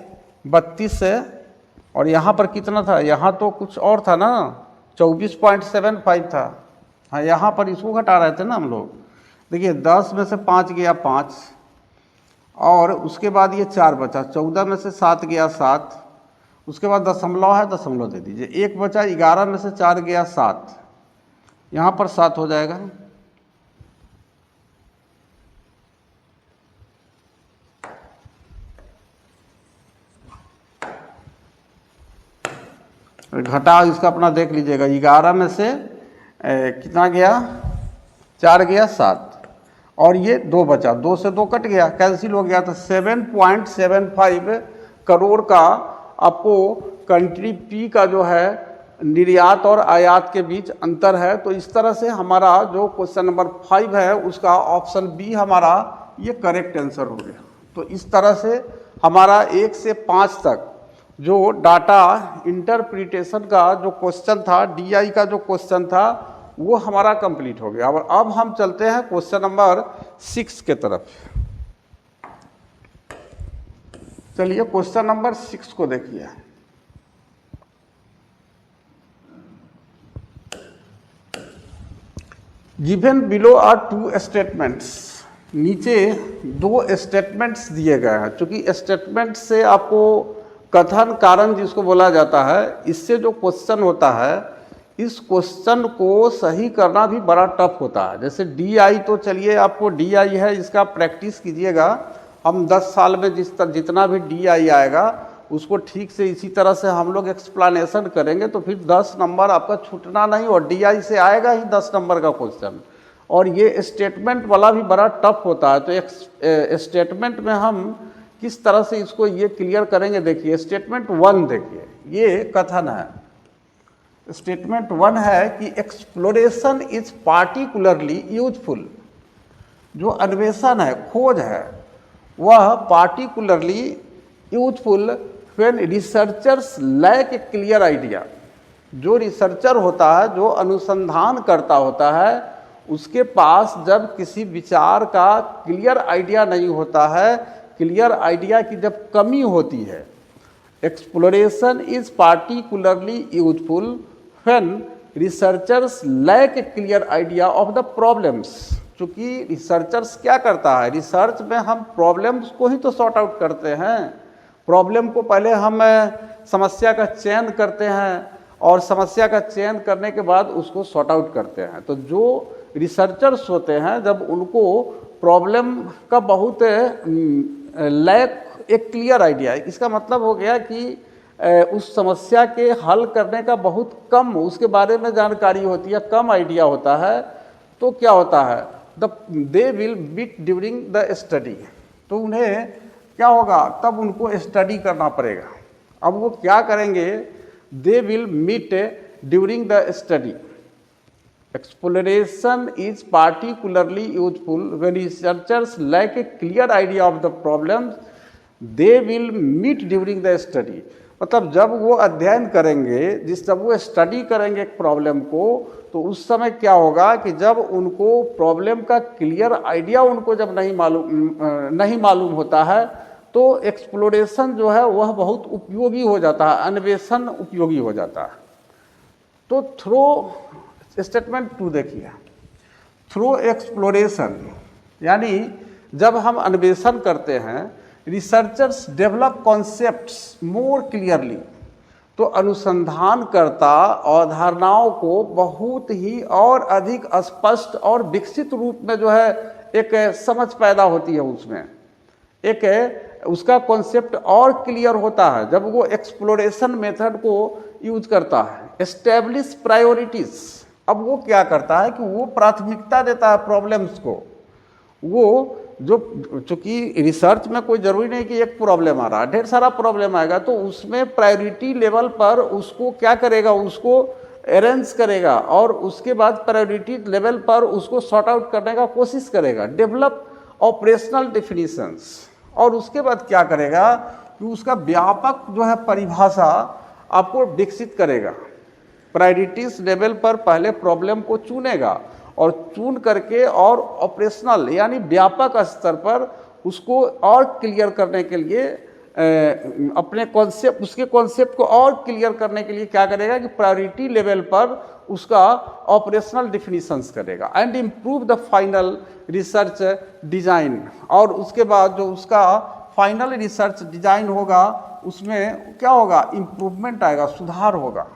32 है, और यहाँ पर कितना था, यहाँ तो कुछ और था ना, 24.75 था। हाँ, यहाँ पर इसको घटा रहे थे ना हम लोग। देखिए 10 में से 5 गया 5, और उसके बाद ये 4 बचा, 14 में से 7 गया 7, उसके बाद दशमलव है, दशमलव दे दीजिए, 1 बचा, 11 में से 4 गया 7, यहाँ पर 7 हो जाएगा। घटाव इसका अपना देख लीजिएगा, 11 में से कितना गया, 4 गया 7, और ये 2 बचा, 2 से 2 कट गया, कैंसिल हो गया। तो 7.75 करोड़ का आपको कंट्री पी का जो है निर्यात और आयात के बीच अंतर है। तो इस तरह से हमारा जो क्वेश्चन नंबर 5 है उसका ऑप्शन बी हमारा ये करेक्ट आंसर हो गया। तो इस तरह से हमारा 1 से 5 तक जो डाटा इंटरप्रिटेशन का जो क्वेश्चन था, डीआई का जो क्वेश्चन था, वो हमारा कंप्लीट हो गया। और अब हम चलते हैं क्वेश्चन नंबर 6 के तरफ। चलिए क्वेश्चन नंबर 6 को देखिए। Given below are 2 statements. नीचे 2 स्टेटमेंट्स दिए गए हैं। चूंकि स्टेटमेंट से आपको कथन कारण जिसको बोला जाता है, इससे जो क्वेश्चन होता है, इस क्वेश्चन को सही करना भी बड़ा टफ होता है। जैसे डीआई, तो चलिए आपको डीआई है, इसका प्रैक्टिस कीजिएगा। हम 10 साल में जितना भी डीआई आएगा उसको ठीक से इसी तरह से हम लोग एक्सप्लेनेशन करेंगे, तो फिर 10 नंबर आपका छूटना नहीं, और डीआई से आएगा ही 10 नंबर का क्वेश्चन। और ये स्टेटमेंट वाला भी बड़ा टफ होता है। तो स्टेटमेंट में हम किस तरह से इसको ये क्लियर करेंगे, देखिए स्टेटमेंट 1 देखिए, ये कथन है। स्टेटमेंट 1 है कि एक्सप्लोरेशन इज पार्टिकुलरली यूजफुल। जो अन्वेषण है, खोज है, वह particularly useful when researchers lack a clear idea. जो रिसर्चर होता है, जो अनुसंधान करता होता है, उसके पास जब किसी विचार का क्लियर आइडिया नहीं होता है, क्लियर आइडिया की जब कमी होती है। Exploration is particularly useful when researchers lack a clear idea of the problems. चूँकि रिसर्चर्स क्या करता है, रिसर्च में हम प्रॉब्लम्स को ही तो सॉर्ट आउट करते हैं। प्रॉब्लम को पहले हम समस्या का चयन करते हैं, और समस्या का चयन करने के बाद उसको सॉर्ट आउट करते हैं। तो जो रिसर्चर्स होते हैं, जब उनको प्रॉब्लम का बहुत लैक एक क्लियर आइडिया है, इसका मतलब हो गया कि उस समस्या के हल करने का बहुत कम उसके बारे में जानकारी होती है, कम आइडिया होता है, तो क्या होता है, they will beat during the study. तो उन्हें क्या होगा, तब उनको स्टडी करना पड़ेगा। अब वो क्या करेंगे, they will meet during the study. Exploration is particularly useful when researchers lack a clear idea of the problems they will meet during the study। मतलब जब वो अध्ययन करेंगे, जब वो स्टडी करेंगे एक प्रॉब्लम को, तो उस समय क्या होगा कि जब उनको प्रॉब्लम का क्लियर आइडिया उनको जब नहीं मालूम होता है, तो एक्सप्लोरेशन जो है वह बहुत उपयोगी हो जाता है, अन्वेषण उपयोगी हो जाता है। तो थ्रो स्टेटमेंट 2 देखिए, थ्रू एक्सप्लोरेशन, यानी जब हम अन्वेषण करते हैं, researchers develop concepts more clearly. तो अनुसंधानकर्ता अवधारणाओं को बहुत ही और अधिक स्पष्ट और विकसित रूप में जो है एक समझ पैदा होती है, उसमें एक उसका कॉन्सेप्ट और क्लियर होता है जब वो एक्सप्लोरेशन मेथड को यूज करता है। एस्टेब्लिश प्रायोरिटीज, अब वो क्या करता है कि वो प्राथमिकता देता है प्रॉब्लम्स को। वो जो चूँकि रिसर्च में कोई ज़रूरी नहीं कि एक प्रॉब्लम आ रहा है, ढेर सारा प्रॉब्लम आएगा, तो उसमें प्रायोरिटी लेवल पर उसको क्या करेगा, उसको अरेंज करेगा, और उसके बाद प्रायोरिटी लेवल पर उसको सॉर्ट आउट करने का कोशिश करेगा। डेवलप ऑपरेशनल डेफिनेशंस, और उसके बाद क्या करेगा कि उसका व्यापक जो है परिभाषा आपको विकसित करेगा। प्रायोरिटीज लेवल पर पहले प्रॉब्लम को चुनेगा, और चुन करके और ऑपरेशनल यानी व्यापक स्तर पर उसको और क्लियर करने के लिए अपने कॉन्सेप्ट, उसके कॉन्सेप्ट को और क्लियर करने के लिए क्या करेगा कि प्रायोरिटी लेवल पर उसका ऑपरेशनल डिफिनीशंस करेगा। And improve the final research design, और उसके बाद जो उसका फाइनल रिसर्च डिज़ाइन होगा उसमें क्या होगा, इम्प्रूवमेंट आएगा, सुधार होगा।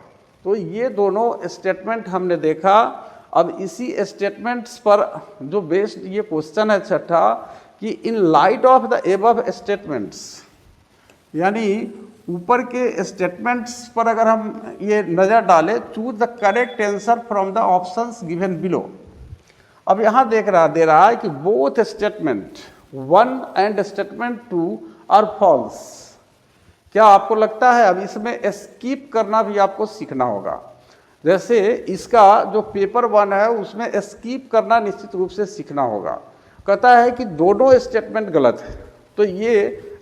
तो ये दोनों स्टेटमेंट हमने देखा। अब इसी स्टेटमेंट्स पर जो बेस्ड ये क्वेश्चन है छठा, कि in light of the above statements, यानी ऊपर के स्टेटमेंट्स पर अगर हम ये नज़र डालें, choose the correct answer from the options given below. अब यहाँ दे रहा है कि both statement 1 and statement 2 are false. क्या आपको लगता है अब इसमें स्किप करना भी आपको सीखना होगा। जैसे इसका जो पेपर 1 है उसमें स्किप करना निश्चित रूप से सीखना होगा। कहता है कि दोनों स्टेटमेंट गलत है, तो ये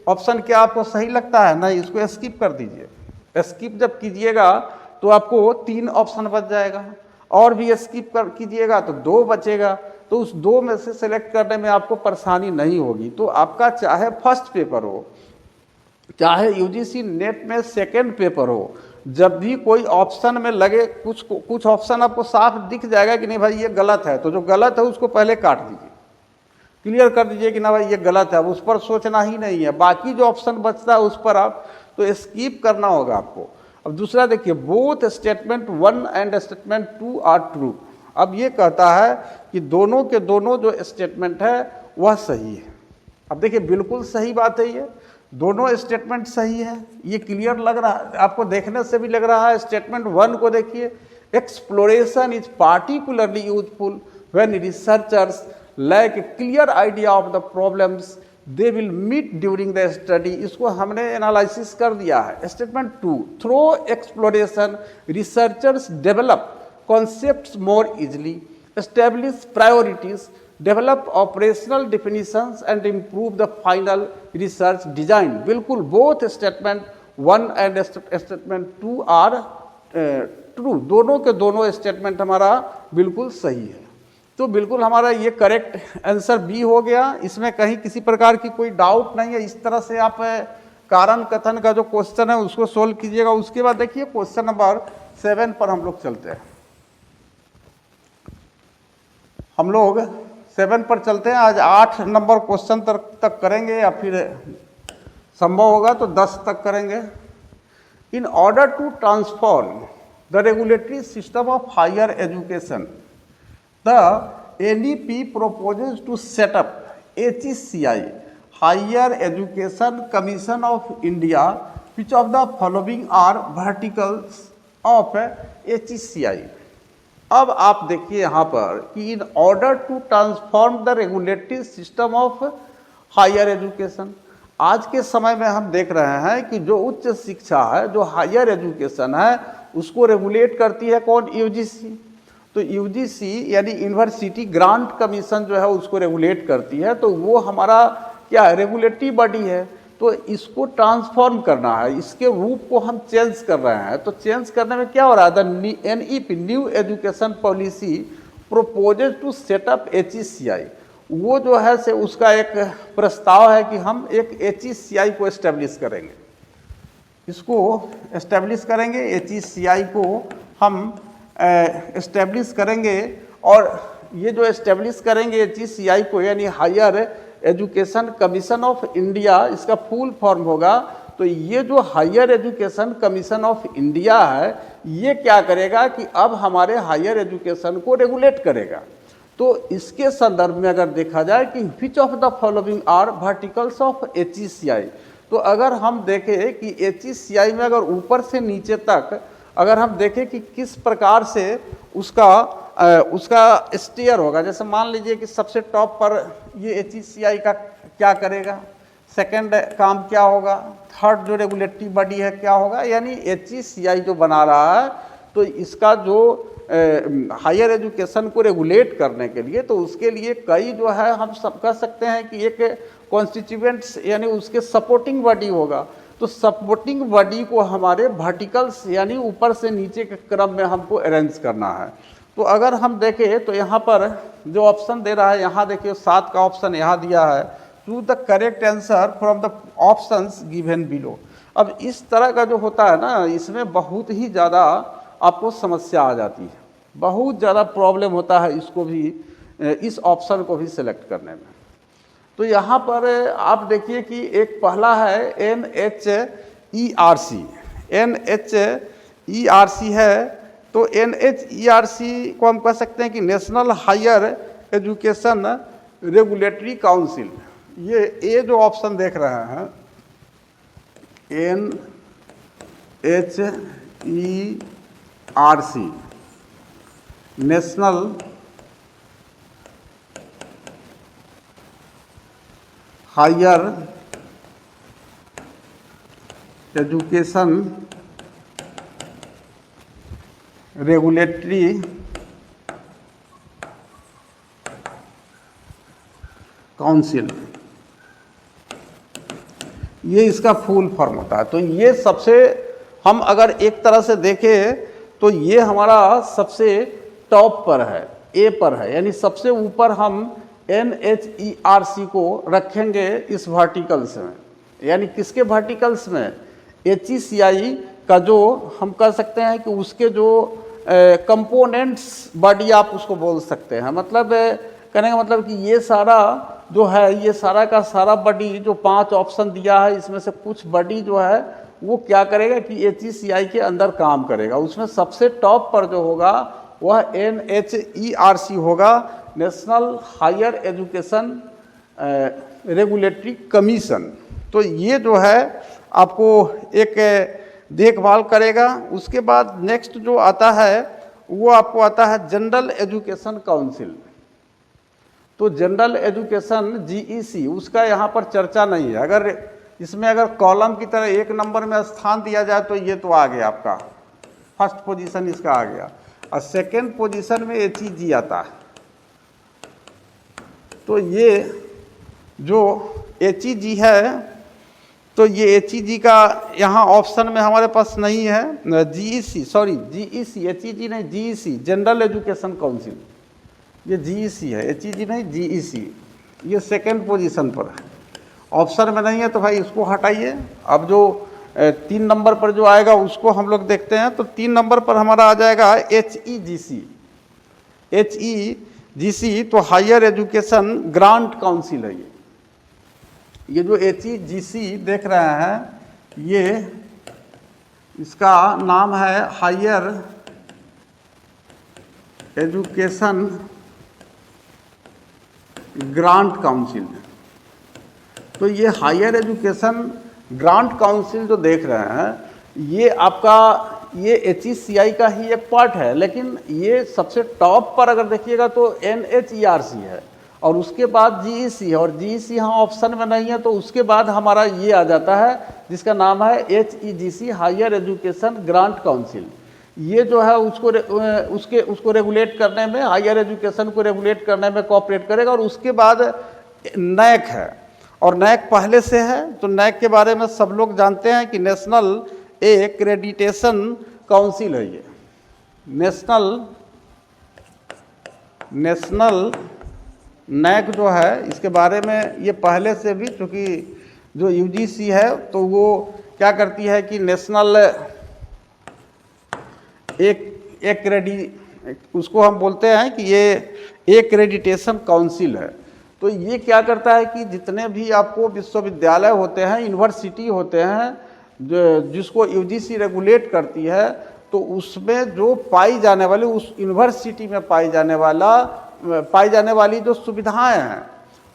ऑप्शन क्या आपको सही लगता है? नहीं, इसको स्किप कर दीजिए। स्किप जब कीजिएगा तो आपको 3 ऑप्शन बच जाएगा, और भी स्किप कर कीजिएगा तो 2 बचेगा, तो उस 2 में से सेलेक्ट करने में आपको परेशानी नहीं होगी। तो आपका चाहे फर्स्ट पेपर हो, चाहे यूजीसी नेट में सेकेंड पेपर हो, जब भी कोई ऑप्शन में लगे कुछ ऑप्शन आपको साफ दिख जाएगा कि नहीं भाई ये गलत है, तो जो गलत है उसको पहले काट दीजिए, क्लियर कर दीजिए कि ना भाई ये गलत है, अब उस पर सोचना ही नहीं है। बाकी जो ऑप्शन बचता है उस पर आप तो स्किप करना होगा आपको। अब दूसरा देखिए, both statement 1 and statement 2 are true. अब ये कहता है कि दोनों के दोनों जो स्टेटमेंट है वह सही है। अब देखिए बिल्कुल सही बात है, ये दोनों स्टेटमेंट सही है, ये क्लियर लग रहा है, आपको देखने से भी लग रहा है। स्टेटमेंट 1 को देखिए, exploration is particularly useful when researchers lack a clear idea of the problems they will meet during the study. इसको हमने एनालिसिस कर दिया है। Statement 2, through exploration researchers develop concepts more easily, establish priorities, develop operational definitions and improve the final research design। बिल्कुल both statement 1 and statement 2 are true, दोनों के दोनों स्टेटमेंट हमारा बिल्कुल सही है। तो बिल्कुल हमारा ये करेक्ट आंसर बी हो गया, इसमें कहीं किसी प्रकार की कोई डाउट नहीं है। इस तरह से आप कारण कथन का जो क्वेश्चन है उसको सोल्व कीजिएगा। उसके बाद देखिए क्वेश्चन नंबर 7 पर हम लोग चलते हैं। हम लोग 7 पर चलते हैं। आज 8 नंबर क्वेश्चन तक करेंगे, या फिर संभव होगा तो 10 तक करेंगे। In order to transform the regulatory system of higher education, the NEP proposes to set up HECI, Higher Education Commission of India, which of the following are verticals of HECI। अब आप देखिए यहाँ पर कि in order to transform the regulatory system of higher education, आज के समय में हम देख रहे हैं कि जो उच्च शिक्षा है, जो हायर एजुकेशन है, उसको रेगुलेट करती है कौन? यूजीसी। तो यूजीसी यानी यूनिवर्सिटी ग्रांट कमीशन जो है उसको रेगुलेट करती है। तो वो हमारा क्या है? रेगुलेटरी बॉडी है। तो इसको ट्रांसफॉर्म करना है, इसके रूप को हम चेंज कर रहे हैं। तो चेंज करने में क्या हो रहा है? The NEP new education policy proposes to set up HECI, वो जो है से उसका एक प्रस्ताव है कि हम एक HECI को एस्टेब्लिश करेंगे। इसको एस्टेब्लिश करेंगे, HECI को हम एस्टेब्लिश करेंगे। और ये जो एस्टेब्लिश करेंगे HECI को, यानी higher education commission of India, इसका फुल फॉर्म होगा। तो ये जो higher education commission of India है, ये क्या करेगा कि अब हमारे हायर एजुकेशन को रेगुलेट करेगा। तो इसके संदर्भ में अगर देखा जाए कि which of the following are verticals of HECI, तो अगर हम देखें कि HECI में अगर ऊपर से नीचे तक अगर हम देखें कि किस प्रकार से उसका स्टेयर होगा, जैसे मान लीजिए कि सबसे टॉप पर ये HECI का क्या करेगा, सेकंड काम क्या होगा, थर्ड जो रेगुलेटरी बॉडी है क्या होगा, यानी HECI जो बना रहा है तो इसका जो हायर एजुकेशन को रेगुलेट करने के लिए, तो उसके लिए कई जो है हम सब कह सकते हैं कि एक कॉन्स्टिट्यूएंट्स यानी उसके सपोर्टिंग बॉडी होगा। तो सपोर्टिंग बॉडी को हमारे वर्टिकल्स यानी ऊपर से नीचे के क्रम में हमको अरेंज करना है। तो अगर हम देखें तो यहाँ पर जो ऑप्शन दे रहा है, यहाँ देखिए 7 का ऑप्शन यहाँ दिया है, choose the correct answer from the options given below. अब इस तरह का जो होता है ना, इसमें बहुत ही ज़्यादा आपको समस्या आ जाती है, बहुत ज़्यादा प्रॉब्लम होता है इसको भी, इस ऑप्शन को भी सिलेक्ट करने में। तो यहाँ पर आप देखिए कि एक पहला है NHERC, NHERC है। तो NHERC को हम कह सकते हैं कि national higher education regulatory council. ये जो ऑप्शन देख रहे हैं NHERC, national higher education regulatory council, ये इसका फुल फॉर्म होता है। तो ये सबसे, हम अगर एक तरह से देखें तो ये हमारा सबसे टॉप पर है, ए पर है, यानी सबसे ऊपर हम NHERC को रखेंगे इस वर्टिकल्स में। यानी किसके वर्टिकल्स में? HECI का, जो हम कह सकते हैं कि उसके जो कंपोनेंट्स बॉडी आप उसको बोल सकते हैं। मतलब कहने का मतलब कि ये सारा जो है, ये सारा का सारा बॉडी, जो 5 ऑप्शन दिया है इसमें से कुछ बॉडी जो है वो क्या करेगा कि HECI के अंदर काम करेगा। उसमें सबसे टॉप पर जो होगा वह NHERC होगा, national higher education regulatory commission. तो ये जो है आपको एक देखभाल करेगा। उसके बाद नेक्स्ट जो आता है वो आपको आता है जनरल एजुकेशन काउंसिल। तो जनरल एजुकेशन GEC, उसका यहाँ पर चर्चा नहीं है। अगर इसमें अगर कॉलम की तरह 1 नंबर में स्थान दिया जाए तो ये तो आ गया आपका, फर्स्ट पोजीशन इसका आ गया, और सेकेंड पोजीशन में HEG आता है। तो ये जो HEG है, तो ये HEG का यहाँ ऑप्शन में हमारे पास नहीं है। GEC, सॉरी GEC, HEG नहीं, GEC जनरल एजुकेशन काउंसिल, ये GEC है, HEG नहीं, GEC, ये सेकेंड पोजीशन पर है, ऑप्शन में नहीं है। तो भाई इसको हटाइए। अब जो 3 नंबर पर जो आएगा उसको हम लोग देखते हैं। तो 3 नंबर पर हमारा आ जाएगा HEGC। HEGC तो हायर एजुकेशन ग्रांट काउंसिल है। ये जो HEGC देख रहे हैं, ये इसका नाम है हायर एजुकेशन ग्रांट काउंसिल। तो ये हायर एजुकेशन ग्रांट काउंसिल जो देख रहे हैं, ये आपका, ये HECI का ही एक पार्ट है, लेकिन ये सबसे टॉप पर अगर देखिएगा तो NHERC है, और उसके बाद GEC है, और GEC यहाँ ऑप्शन में नहीं है। तो उसके बाद हमारा ये आ जाता है जिसका नाम है HEGC higher education grant council. ये जो है उसको रेगुलेट करने में, हायर एजुकेशन को रेगुलेट करने में कोऑपरेट करेगा। और उसके बाद NAC है, और NAC पहले से है। तो NAC के बारे में सब लोग जानते हैं कि नेशनल एक्रेडिटेशन काउंसिल है। ये नेशनल NAC जो है, इसके बारे में ये पहले से भी, चूँकि जो UGC है तो वो क्या करती है कि नेशनल उसको हम बोलते हैं कि ये एक्रेडिटेशन काउंसिल है। तो ये क्या करता है कि जितने भी आपको विश्वविद्यालय होते हैं, यूनिवर्सिटी होते हैं, जिसको UGC रेगुलेट करती है, तो उसमें जो पाई जाने वाली, उस यूनिवर्सिटी में पाई जाने वाली जो सुविधाएं हैं,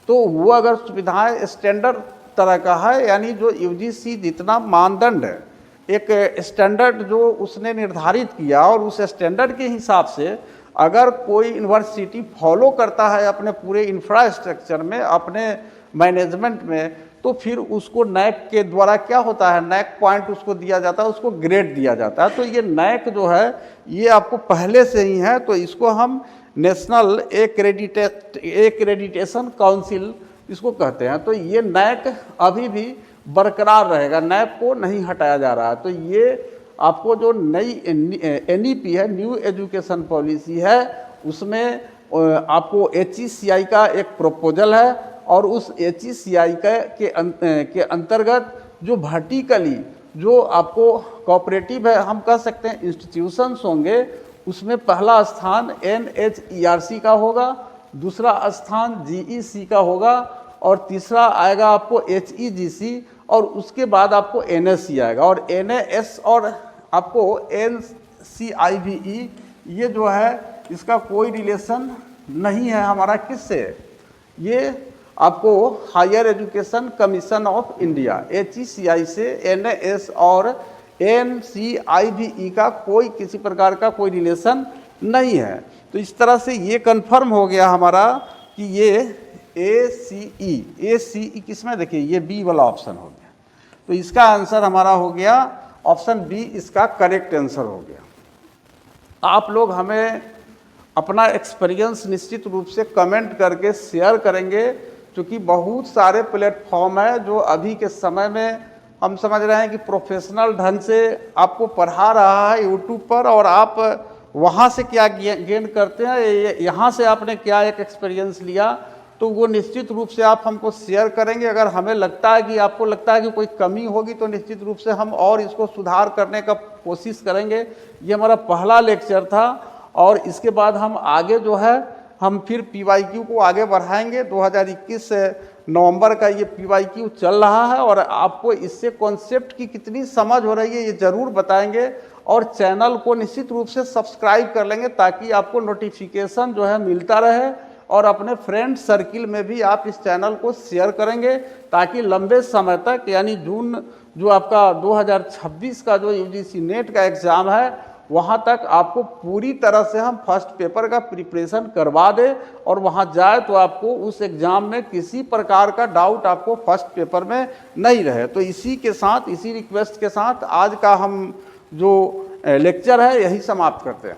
तो वो अगर सुविधाएं स्टैंडर्ड तरह का है, यानी जो UGC जितना मानदंड है, एक स्टैंडर्ड जो उसने निर्धारित किया, और उस स्टैंडर्ड के हिसाब से अगर कोई यूनिवर्सिटी फॉलो करता है अपने पूरे इंफ्रास्ट्रक्चर में, अपने मैनेजमेंट में, तो फिर उसको NAC के द्वारा क्या होता है, NAC पॉइंट उसको दिया जाता है, उसको ग्रेड दिया जाता है। तो ये NAC जो है ये आपको पहले से ही है। तो इसको हम नेशनल एक्रेडिटेशन काउंसिल इसको कहते हैं। तो ये NAC अभी भी बरकरार रहेगा, NAC को नहीं हटाया जा रहा है। तो ये आपको जो नई NEP है, न्यू एजुकेशन पॉलिसी है, उसमें आपको HECI का एक प्रपोजल है, और उस HECI के अंतर्गत जो वर्टिकली जो आपको कोऑपरेटिव है, हम कह सकते हैं इंस्टीट्यूशंस होंगे, उसमें पहला स्थान NHERC का होगा, दूसरा स्थान GEC का होगा, और तीसरा आएगा आपको HEGC, और उसके बाद आपको NSC आएगा, और NAS और आपको NCIVE, ये जो है इसका कोई रिलेशन नहीं है हमारा किससे, ये आपको higher education commission of India HECI से NAS और NCIVE का कोई किसी प्रकार का कोई रिलेशन नहीं है। तो इस तरह से ये कंफर्म हो गया हमारा कि ये ACE किसमें, देखिए ये B वाला ऑप्शन हो गया। तो इसका आंसर हमारा हो गया ऑप्शन बी, इसका करेक्ट आंसर हो गया। आप लोग हमें अपना एक्सपीरियंस निश्चित रूप से कमेंट करके शेयर करेंगे, क्योंकि बहुत सारे प्लेटफॉर्म है जो अभी के समय में हम समझ रहे हैं कि प्रोफेशनल ढंग से आपको पढ़ा रहा है यूट्यूब पर, और आप वहाँ से क्या गेन करते हैं, यहाँ से आपने क्या एक एक्सपीरियंस लिया, तो वो निश्चित रूप से आप हमको शेयर करेंगे। अगर हमें लगता है कि आपको लगता है कि कोई कमी होगी, तो निश्चित रूप से हम और इसको सुधार करने का कोशिश करेंगे। ये हमारा पहला लेक्चर था, और इसके बाद हम आगे जो है हम फिर PYQ को आगे बढ़ाएंगे। 2021 नवंबर का ये PYQ चल रहा है, और आपको इससे कॉन्सेप्ट की कितनी समझ हो रही है ये ज़रूर बताएंगे। और चैनल को निश्चित रूप से सब्सक्राइब कर लेंगे, ताकि आपको नोटिफिकेशन जो है मिलता रहे, और अपने फ्रेंड सर्किल में भी आप इस चैनल को शेयर करेंगे, ताकि लंबे समय तक, यानी जून जो आपका 2026 का जो UGC नेट का एग्ज़ाम है, वहाँ तक आपको पूरी तरह से हम फर्स्ट पेपर का प्रिपरेशन करवा दें, और वहाँ जाए तो आपको उस एग्ज़ाम में किसी प्रकार का डाउट आपको फर्स्ट पेपर में नहीं रहे। तो इसी के साथ, इसी रिक्वेस्ट के साथ आज का हम जो लेक्चर है यही समाप्त करते हैं।